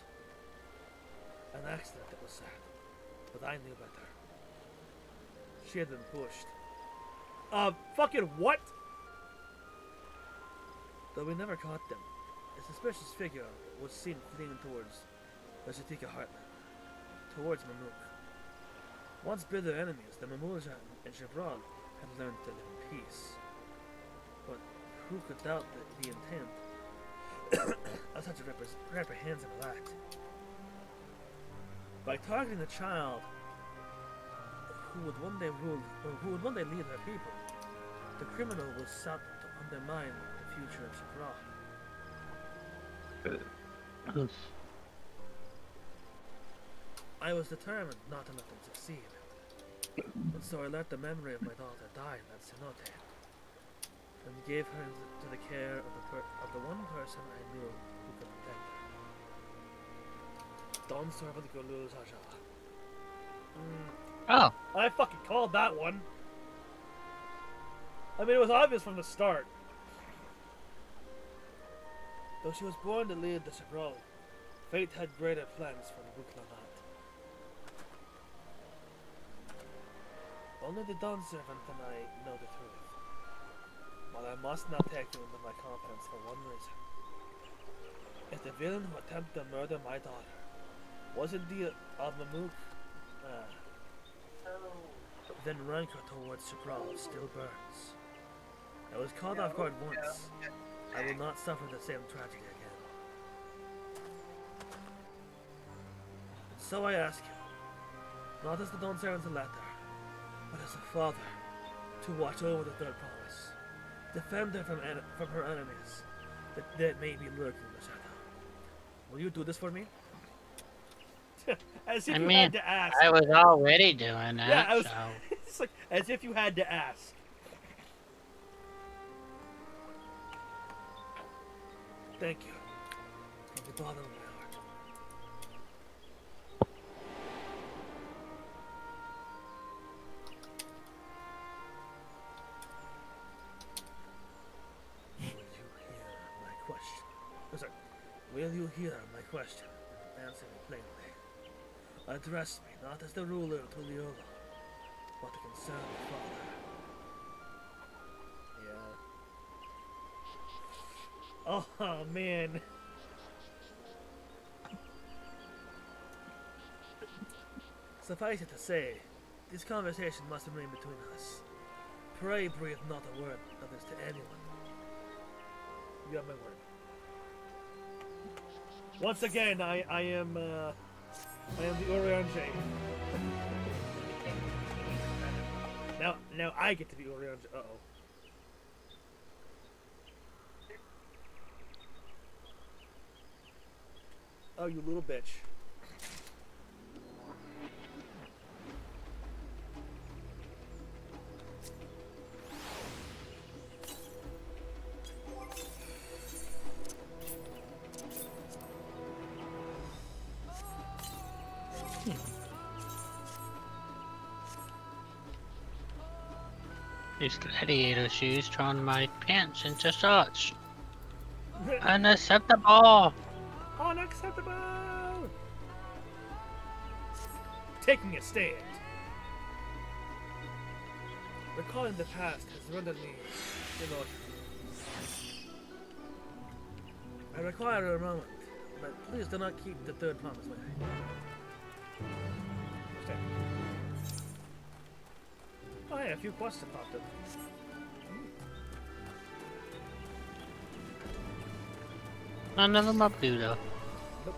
An accident, it was sad. But I knew better. She had been pushed. Fucking what? Though we never caught them, a suspicious figure was seen fleeing towards the Shatika heartland, towards Mamuk. Once bitter enemies, the Mamulja and Shibral had learned to live in peace. But who could doubt the intent of such a reprehensible act? By targeting a child who would one day lead her people, the criminal was sought to undermine the future of Shibral. I was determined not to let them succeed. And so I let the memory of my daughter die in that cenote, and gave her to the care of the one person I knew who could protect her. Dawntrail. Oh. I fucking called that one. I mean, it was obvious from the start. Though she was born to lead the Shibral, fate had greater plans for the Buklanat. Only the Dawn Servant and I know the truth. But I must not take you into my confidence for one reason. If the villain who attempted to murder my daughter was indeed of Mamuk, then rancor towards Shibral still burns. I was caught off guard once. I will not suffer the same tragedy again. And so I ask you, not as the Dawn Servant's letter, but as a father, to watch over the Third Promise, defend her from her enemies that may be lurking in the shadow. Will you do this for me? As if you had to ask. I was already doing that. Yeah, So. It's like as if you had to ask. Thank you from the bottom of my heart. Will you hear my question and answer me plainly? Address me not as the ruler of Tuliyola, but a concerned father. Oh, man. Suffice it to say, this conversation must remain between us. Pray breathe not a word of this to anyone. You have my word. Once again, I am the Urianger. Now I get to be Urianger. Uh-oh. Oh, you little bitch. These gladiator shoes turn my pants into shorts. Unacceptable! Unacceptable! Taking a stand. Recalling the past has rendered me inaudible. I require a moment, but please do not keep the third promise away. Oh hey, a few quests have popped up. None of them up, dude, though. Nope.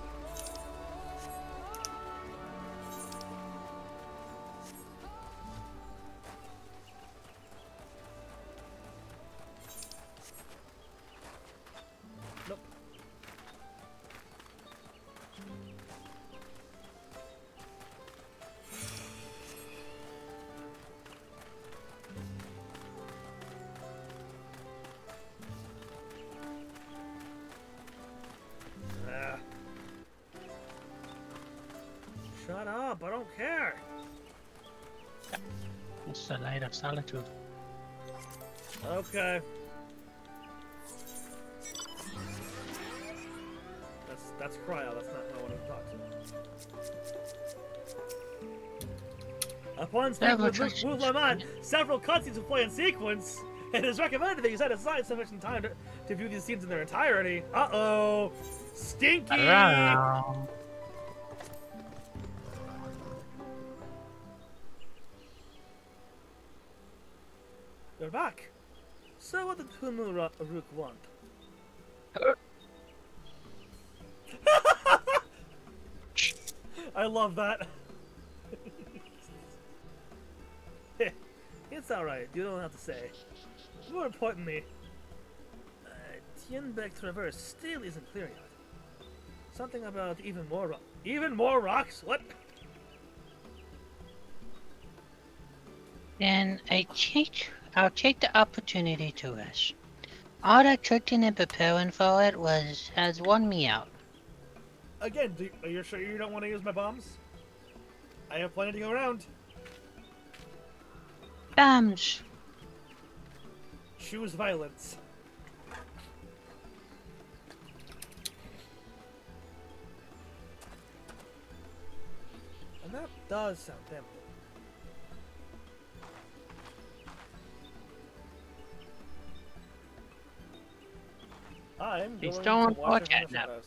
Nope. Shut up, I don't care. It's the light of solitude. Okay. That's Cryo, that's not how I want to talk to. Upon speaking with Luke Lamont, several cutscenes will play in sequence. It is recommended that you set aside sufficient time to view these scenes in their entirety. Uh-oh! Stinky! You're back. So what did Hunu Rook want? I love that. It's alright, you don't have to say. More importantly, Tienbeck Traverse still isn't clear yet. Something about even more rocks? What? Then I'll take the opportunity to rest. All that cooking and preparing for it has worn me out. Again, are you sure you don't want to use my bombs? I have plenty to go around. Bombs. Choose violence. And that does sound tempting. I'm Please going don't to watch watch her it now. shadows.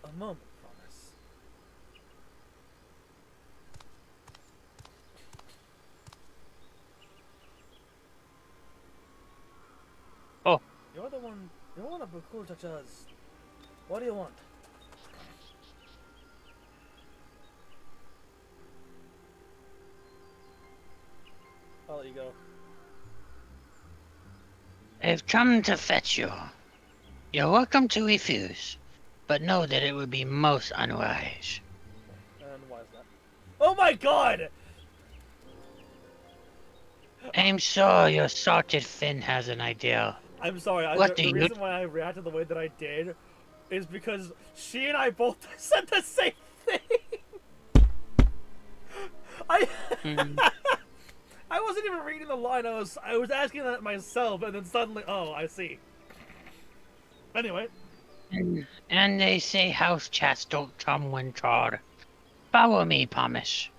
A moment, promise. Oh. You're the one of Bakul Chacha's. What do you want? I'll let you go. I've come to fetch you. You're welcome to refuse, but know that it would be most unwise. And why is that? Oh my god! I'm sure your salted fin has an idea. I'm sorry, the reason why I reacted the way that I did is because she and I both said the same thing! I wasn't even reading the line, I was asking that myself, and then suddenly, oh, I see. Anyway. And they say house chats don't come when trod. Follow me, promise.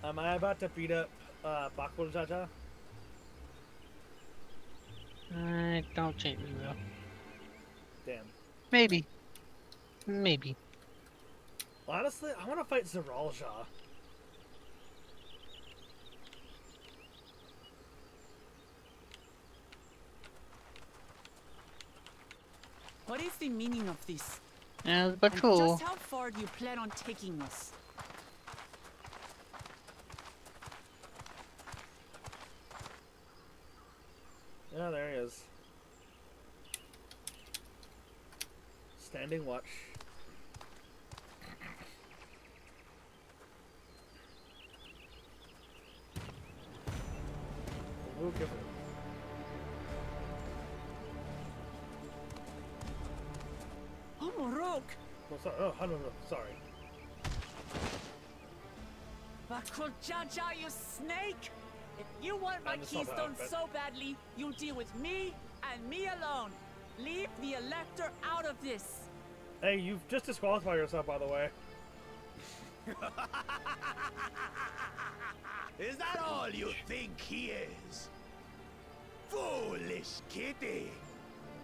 Am I about to beat up Bakul Jaja? I don't think we will. Damn. Maybe. Maybe. Honestly, I want to fight Zeralja. What is the meaning of this? Yeah, And but cool. just how far do you plan on taking us? Yeah, there he is. Standing watch. Ooh, careful. Oh, Morok! Oh, sorry. Oh, no, sorry. Bakul Jaja, you snake! If you want my keystone so badly, you deal with me and me alone. Leave the Elector out of this. Hey, you've just disqualified yourself, by the way. Is that all you think he is? Foolish kitty!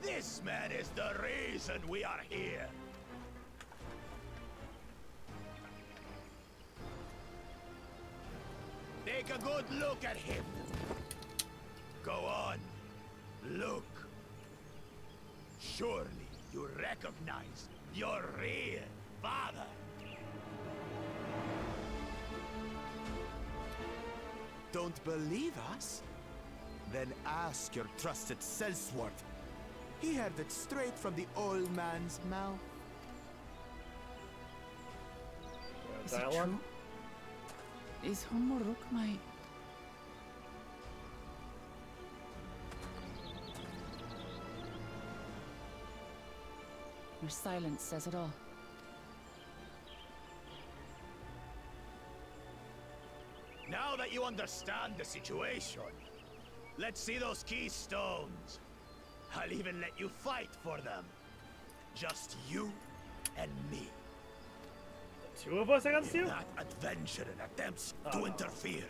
This man is the reason we are here. Take a good look at him. Go on. Look. Surely you recognize your real father. Don't believe us? Then ask your trusted Sellsworth. He heard it straight from the old man's mouth. Is it true? Is Homoruk my... Your silence says it all. Now that you understand the situation, let's see those keystones. I'll even let you fight for them. Just you and me. Two of us against you? That adventurer attempts to interfere.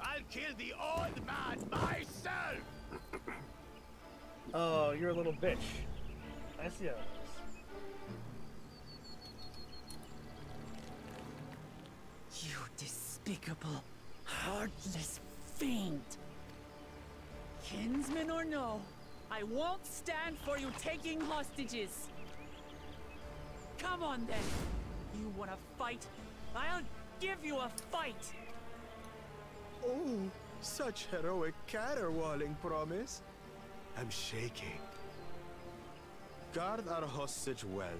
I'll kill the old man myself! Oh, you're a little bitch. I see how it is. You despicable, heartless fiend. Kinsman or no, I won't stand for you taking hostages. Come on then. You want to fight? I'll give you a fight. Oh, such heroic caterwauling promise. I'm shaking. Guard our hostage well.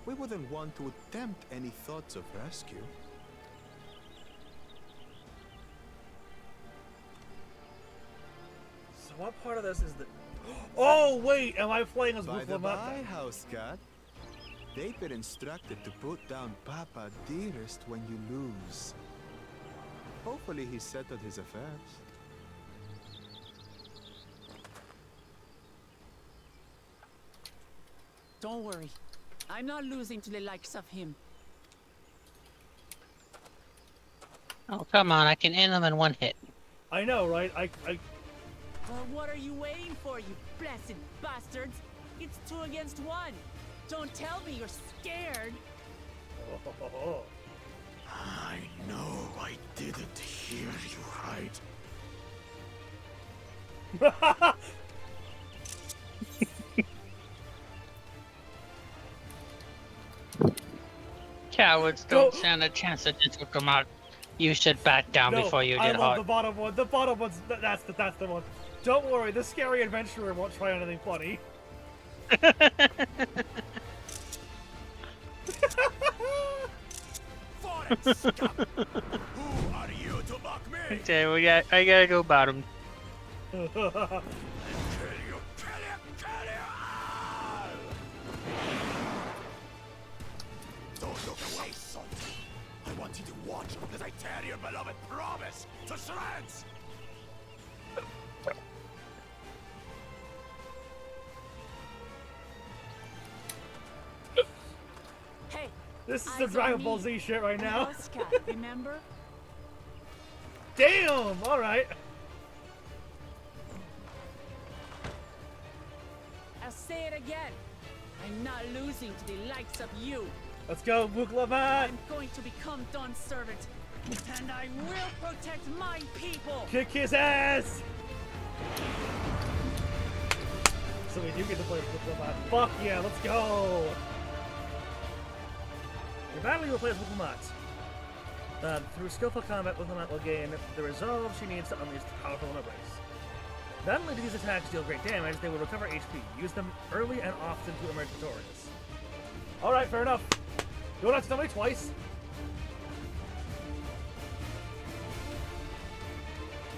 We wouldn't want to attempt any thoughts of rescue. So what part of this is the... Oh, wait! Am I playing as By the Buffalo by, house cat. They've been instructed to put down Papa dearest when you lose. Hopefully he settled his affairs. Don't worry. I'm not losing to the likes of him. Oh, come on. I can end them in one hit. I know, right? Well, what are you waiting for, you blessed bastards? It's 2 against 1. Don't tell me you're scared. I know I didn't hear you right. Cowards don't stand a chance that this will come out. You should back down before you get hurt. The bottom one. The bottom one's that's the one. Don't worry, the scary adventurer won't try anything funny. Who are you to mock me? Okay, I gotta go bottom. Kill you, kill you, kill you! Don't look away, son. I want you to watch as I tear your beloved promise to shreds. Hey, This is some Dragon Ball Z shit right now. Remember? Damn! Alright. I'll say it again. I'm not losing to the likes of you. Let's go, Buklavat! I'm going to become Dawn's servant, and I will protect my people! Kick his ass! So we do get to play Buklavat. Fuck yeah, let's go! Your battle you will play as Buklavat. Through skillful combat, Buklavat will gain the resolve she needs to unleash the powerful embrace. Not only do these attacks deal great damage, they will recover HP. Use them early and often to emerge victorious. Alright, fair enough. You don't have to tell me twice.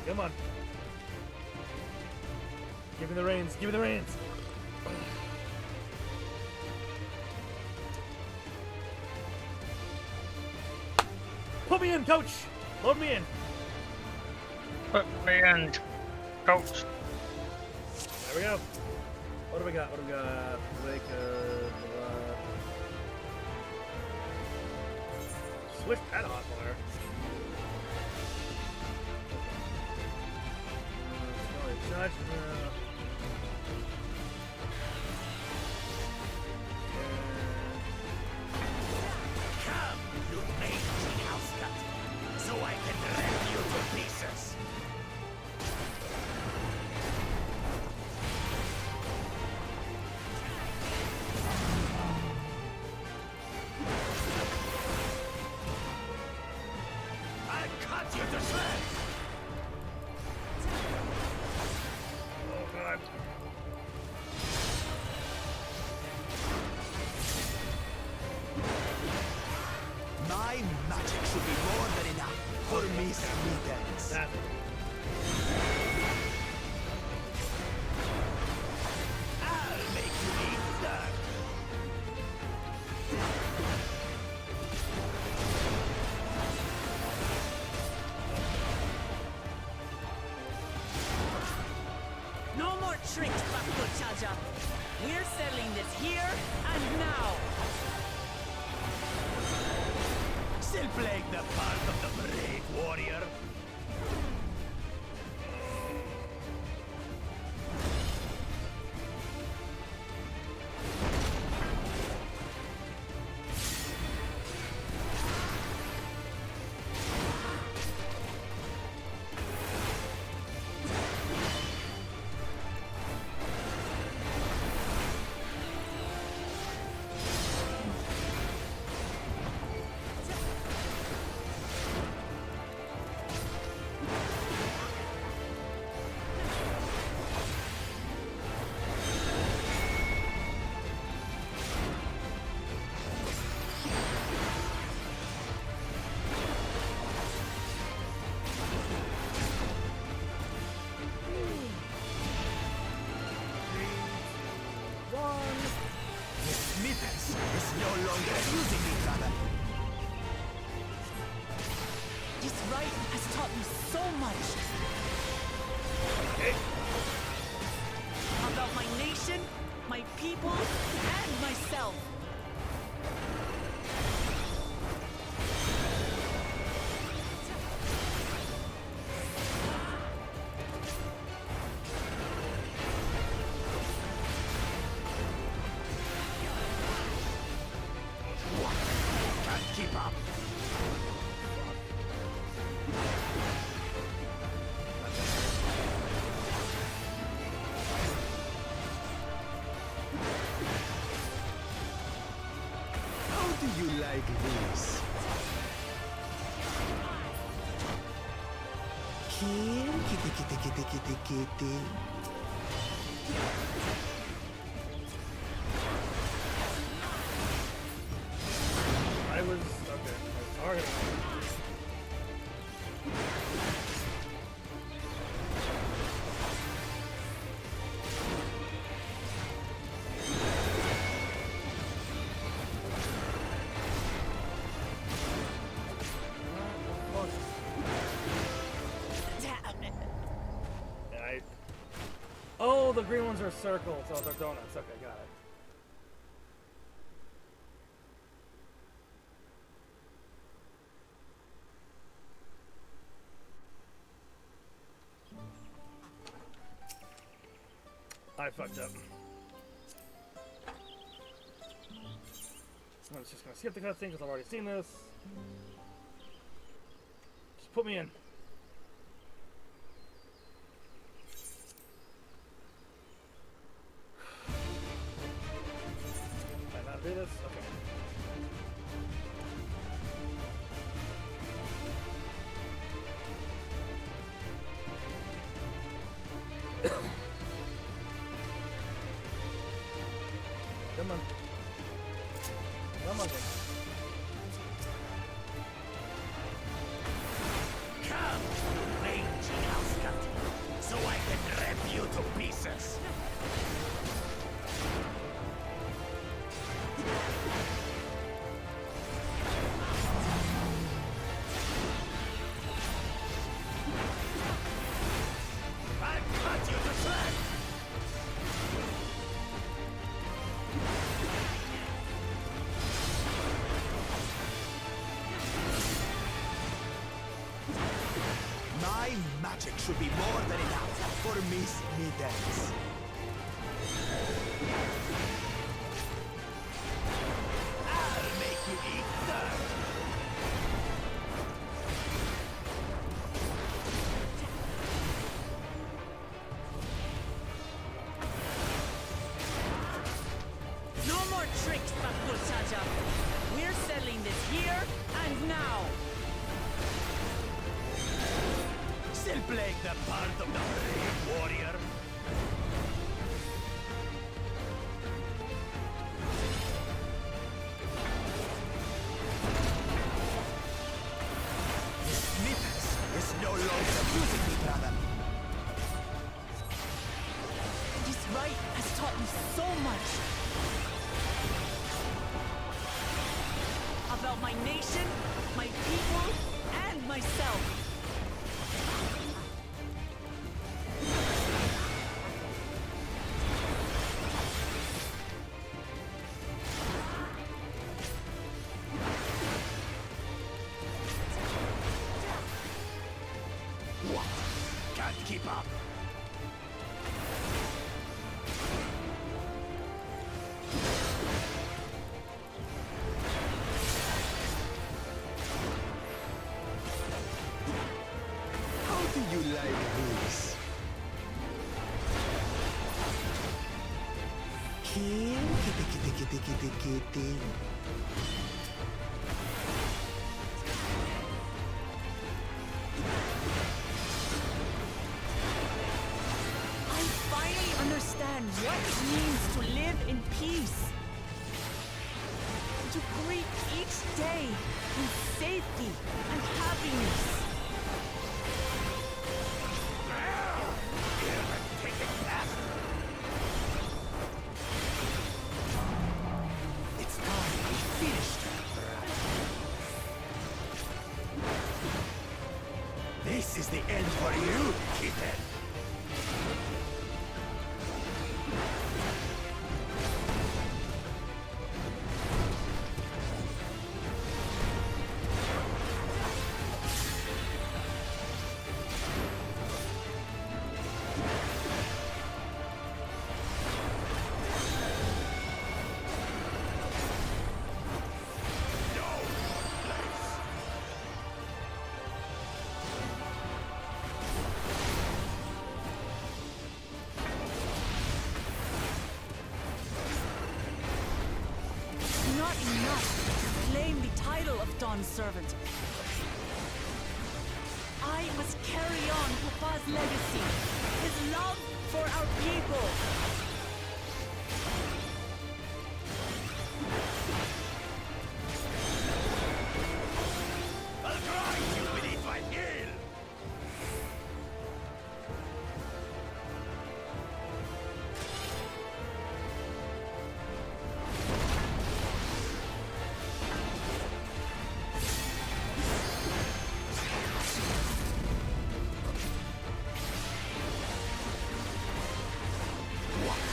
Come on. Give me the reins. Give me the reins. Put me in, coach. Load me in. Put me in, coach. There we go. What do we got? What do we got? Switch pet hotwire. Touch. Come, you mangy house cut, so I can rip you to pieces. I'll cut you to shreds. Oh god. My magic should be more than enough for me, Shenanagins. I'll make you eat dirt. No more tricks, Bakugo Chaja. We're settling this here and now. Still playing the part of the brave warrior. Mittens is no longer using me, brother. This rite has taught me so much. About my nation, my people, and myself. Can't keep up. How do you like this? Kill, kitty, kitty, kitty, kitty, kitty. I was okay. I was targeting. Oh, the green ones are circles. Oh, they're donuts. Okay, got it. fucked up. So I'm just gonna skip the cutscene because I've already seen this. Just put me in. Can I not do this? Okay. Come on. Come on, then. Come, rangy house cat, so I can rip you to pieces. I'll cut you to shreds. My magic should be more than enough for Miss Middens. I'll make you eat dirt. No more tricks, Chacha. We're settling this here and now. Still playing the part of the brave warrior. Miss Middens is no longer using me, brother. This rite has taught me so much. About my nation, my people, and myself. What? Can't keep up. How do you like this? Kitty. I finally understand what it means to live in peace. To greet each day in safety and happiness. Take it back. It's time we finished her. This is the end for you, kitten. Not enough to claim the title of Dawn's servant. I must carry on Papa's legacy, his love for our people. I'll grind you beneath my heel. What?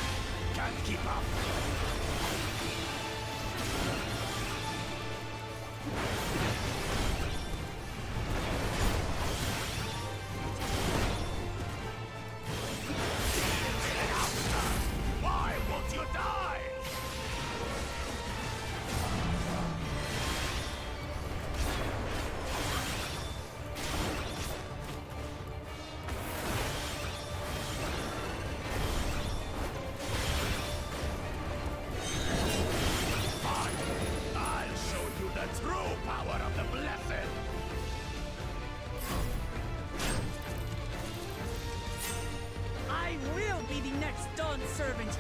servant,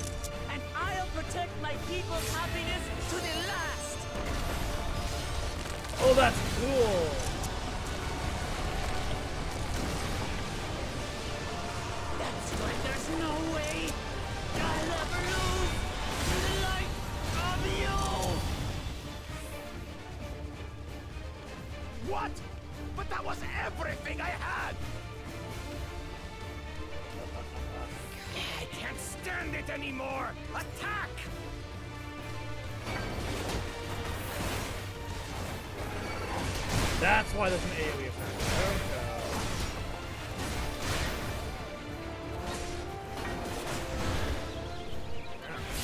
and I'll protect my people's happiness to the last! Oh, that's cool! That's why there's no way I'll ever lose the light of you! What? But that was everything I had! I can't stand it anymore! Attack! That's why there's an AoE effect.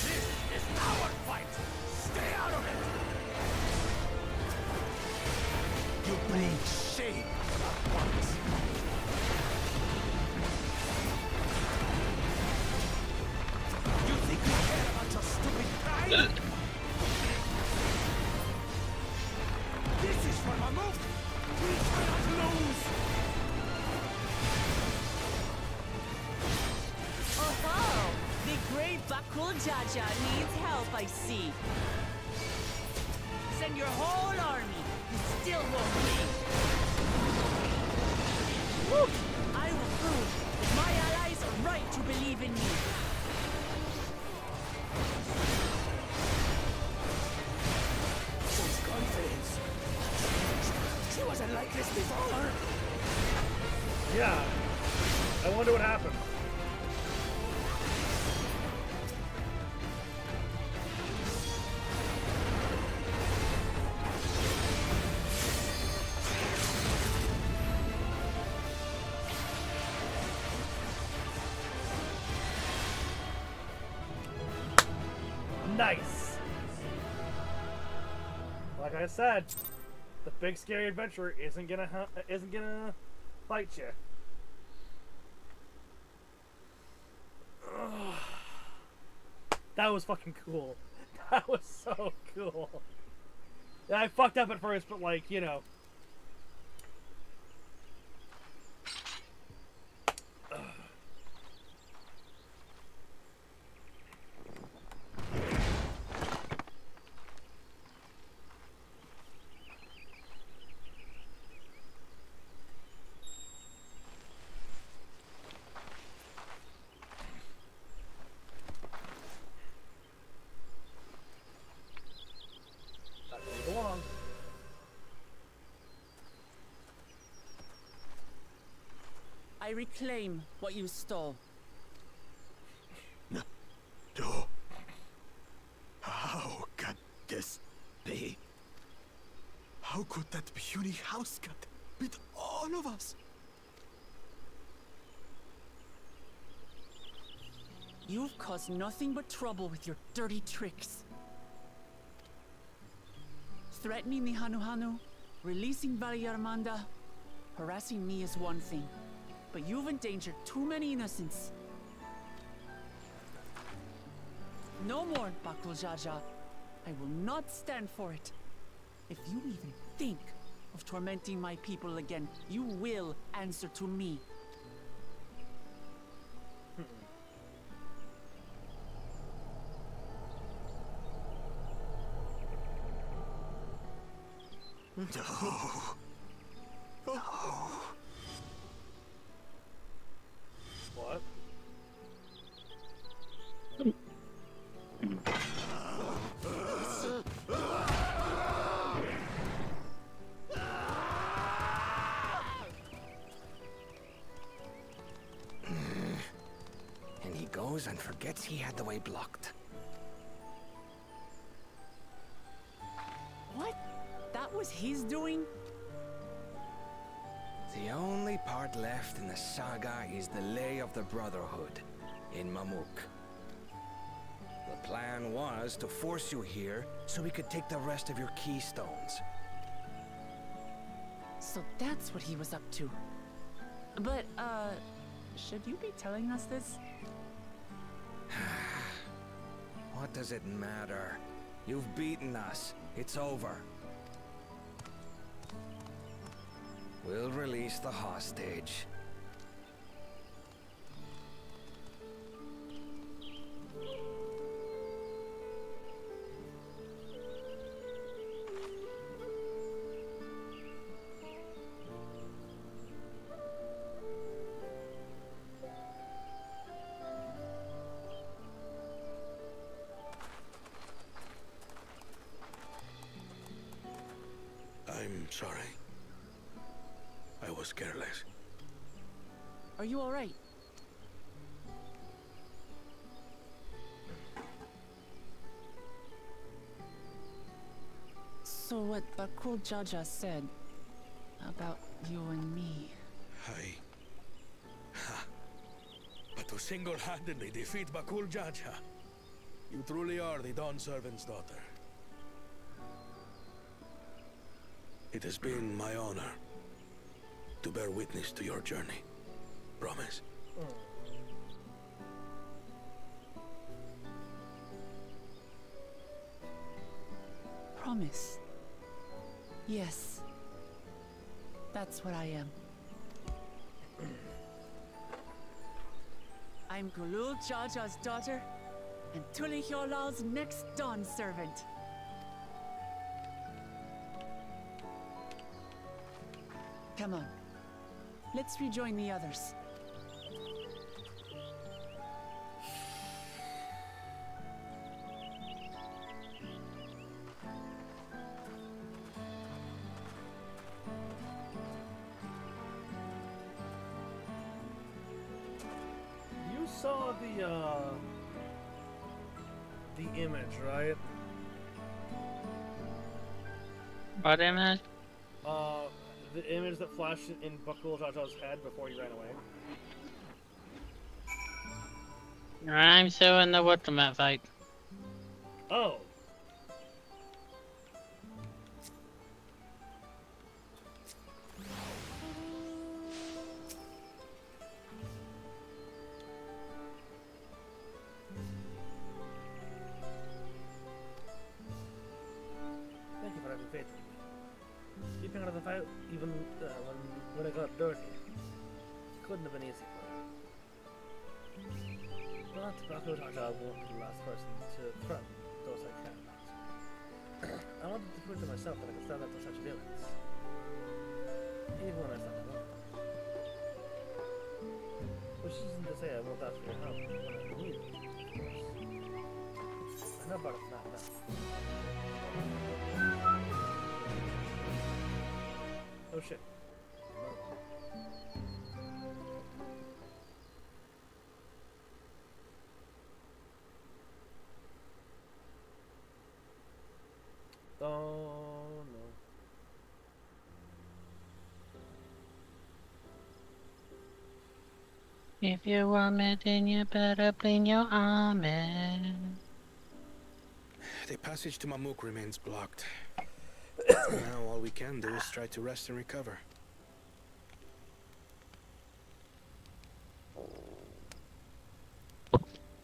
This is our fight! Stay out of it! You bring shame upon us. You think we care about your stupid pride? This is for Mammoth! We cannot lose! Oh-ho! The great Bakul Jaja needs help, I see. Send your whole army. You still won't win. Woo! I will prove that my allies are right to believe in me. Such confidence. She wasn't like this before. Yeah. I wonder what happened. Nice. Like I said, the big scary adventurer isn't gonna fight you. That was fucking cool. That was so cool. Yeah, I fucked up at first, but like, you know. I reclaim what you stole. No. How could this be? How could that puny house cat beat all of us? You've caused nothing but trouble with your dirty tricks. Threatening the Hanu, releasing Valyarmanda, harassing me is one thing. But you've endangered too many innocents. No more, Bakul Jaja. I will not stand for it. If you even think of tormenting my people again, you will answer to me. No. No. What? And he goes and forgets he had the way blocked. What? That was his doing? The only part left in the saga is the Lay of the Brotherhood in Mamuk. The plan was to force you here so we could take the rest of your keystones. So that's what he was up to. But, should you be telling us this? What does it matter? You've beaten us. It's over. We'll release the hostage. I'm sorry. I was careless. Are you all right? So what Bakul Jaja said about you and me. But to single-handedly defeat Bakul Jaja, you truly are the Dawn Servant's daughter. It has been my honor to bear witness to your journey. Promise. Promise. Yes. That's what I am. I'm Gulul Jaja's daughter, and Tuli Hyolal's next Dawn servant. Come on. Let's rejoin the others. You saw the image, right? What image? The image that flashed in Bakul Jaja's head before he ran away. I'm still in the ultimate fight. Oh. Thank you for having faith in me. Keeping out of the fight, even when it got dirty, couldn't have been easy for me. But Bakul Jaja won't be the last person to threaten those I care about. I wanted to prove to myself that I could stand up to such villains, even when I thought I won't. Which isn't to say I won't ask for your help when I need it, of course. I know about it now. Oh shit. Oh no. If you want me, then you better bring your arm in. The passage to Mamuk remains blocked. Now all we can do is try to rest and recover.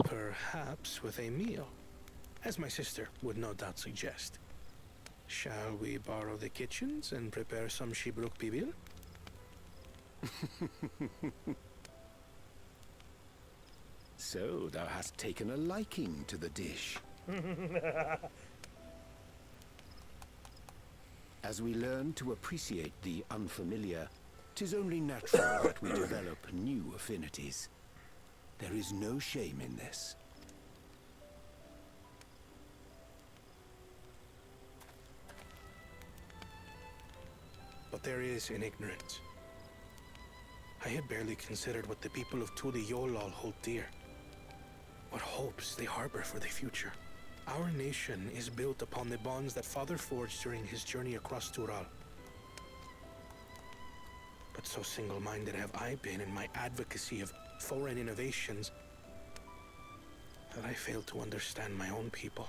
Perhaps with a meal, as my sister would no doubt suggest. Shall we borrow the kitchens and prepare some Shibruk Bibil? So thou hast taken a liking to the dish. As we learn to appreciate the unfamiliar, 'tis only natural that we develop new affinities. There is no shame in this. But there is in ignorance. I had barely considered what the people of Tuli Yolal hold dear. What hopes they harbor for the future. Our nation is built upon the bonds that Father forged during his journey across Turali. But so single-minded have I been in my advocacy of foreign innovations that I failed to understand my own people.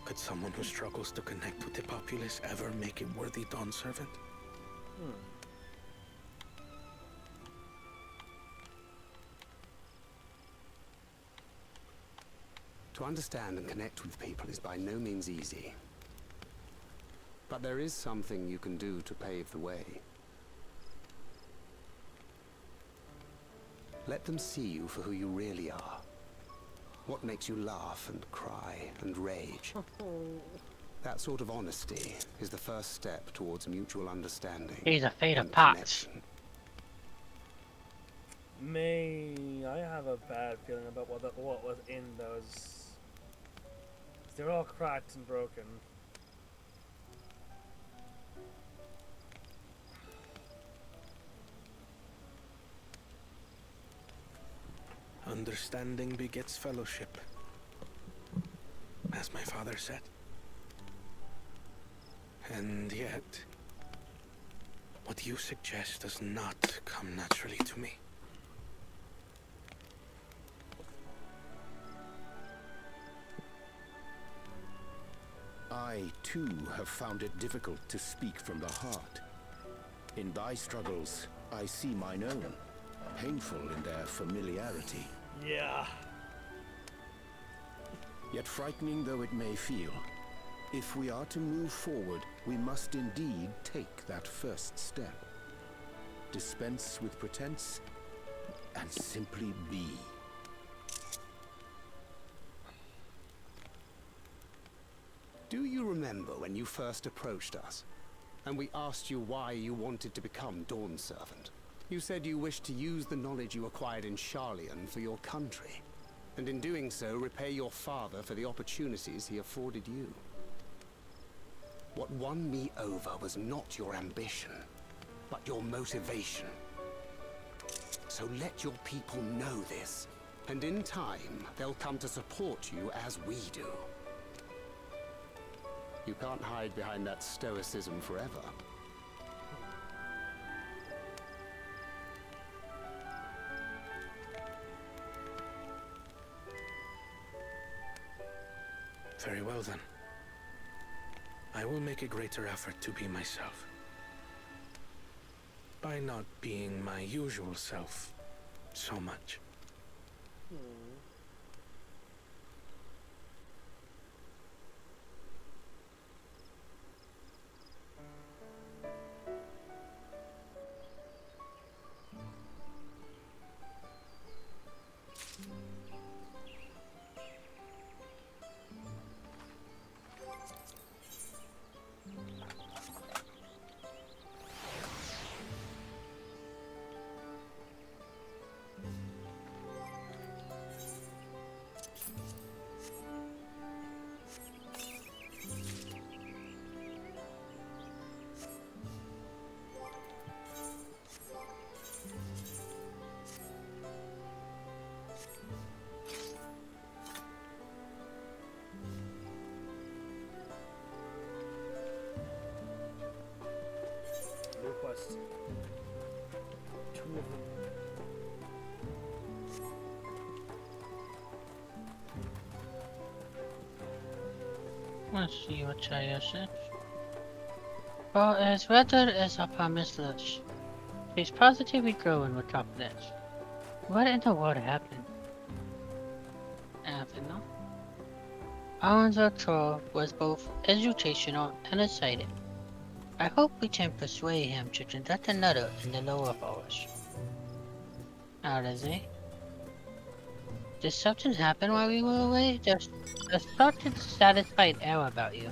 Could someone who struggles to connect with the populace ever make a worthy Dawn servant? To understand and connect with people is by no means easy. But there is something you can do to pave the way. Let them see you for who you really are. What makes you laugh and cry and rage. That sort of honesty is the first step towards mutual understanding. He's afraid of pots. May I have a bad feeling about what was in those They're all cracked and broken. Understanding begets fellowship, as my father said. And yet, what you suggest does not come naturally to me. I, too, have found it difficult to speak from the heart. In thy struggles, I see mine own, painful in their familiarity. Yeah. Yet frightening though it may feel, if we are to move forward, we must indeed take that first step. Dispense with pretense, and simply be. Do you remember when you first approached us, and we asked you why you wanted to become Dawn Servant? You said you wished to use the knowledge you acquired in Sharlayan for your country, and in doing so repay your father for the opportunities he afforded you. What won me over was not your ambition, but your motivation. So let your people know this, and in time, they'll come to support you as we do. You can't hide behind that stoicism forever. Very well then. I will make a greater effort to be myself. By not being my usual self so much. Quest. 2 of them. Let's see what Chaya says. Well, as weather as upon Miss Lush. She's positively growing with top of this. What in the world happened? No. Alonzo Troll was both educational and exciting. I hope we can persuade him to conduct another in the lower forest. How does he? Did something happen while we were away? There's such a dissatisfied air about you.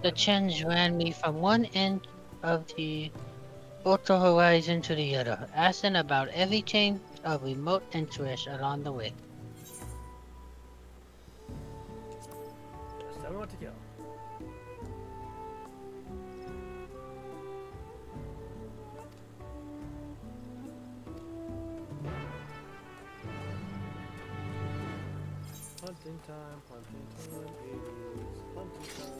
The change ran me from one end of the ultra horizon to the other, asking about everything of remote interest along the way. Just tell me what to kill. Hunting time, babies, hunting time.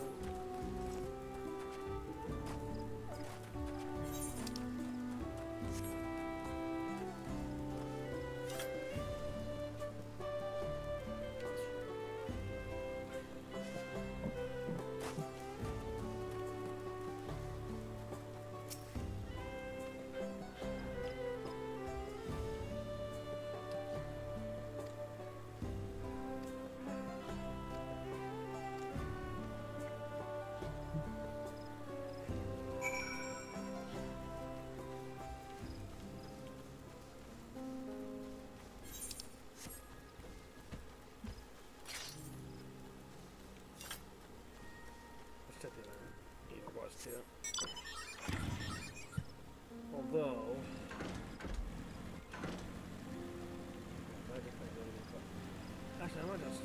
Actually, I'm gonna just...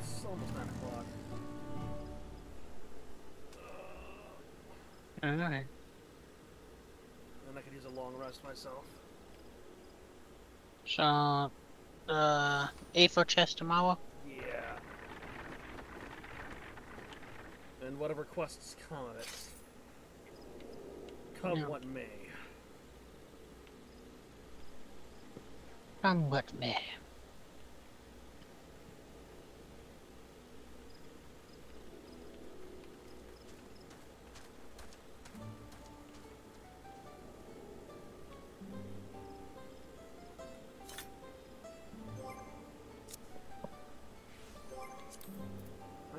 It's almost 9 o'clock. Alright. And I could use a long rest myself. So, A4 chest tomorrow? Yeah. And whatever quests come of it. Come what may. Come what may.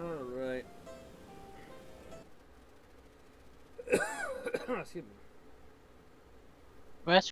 Alright. Excuse me. Rest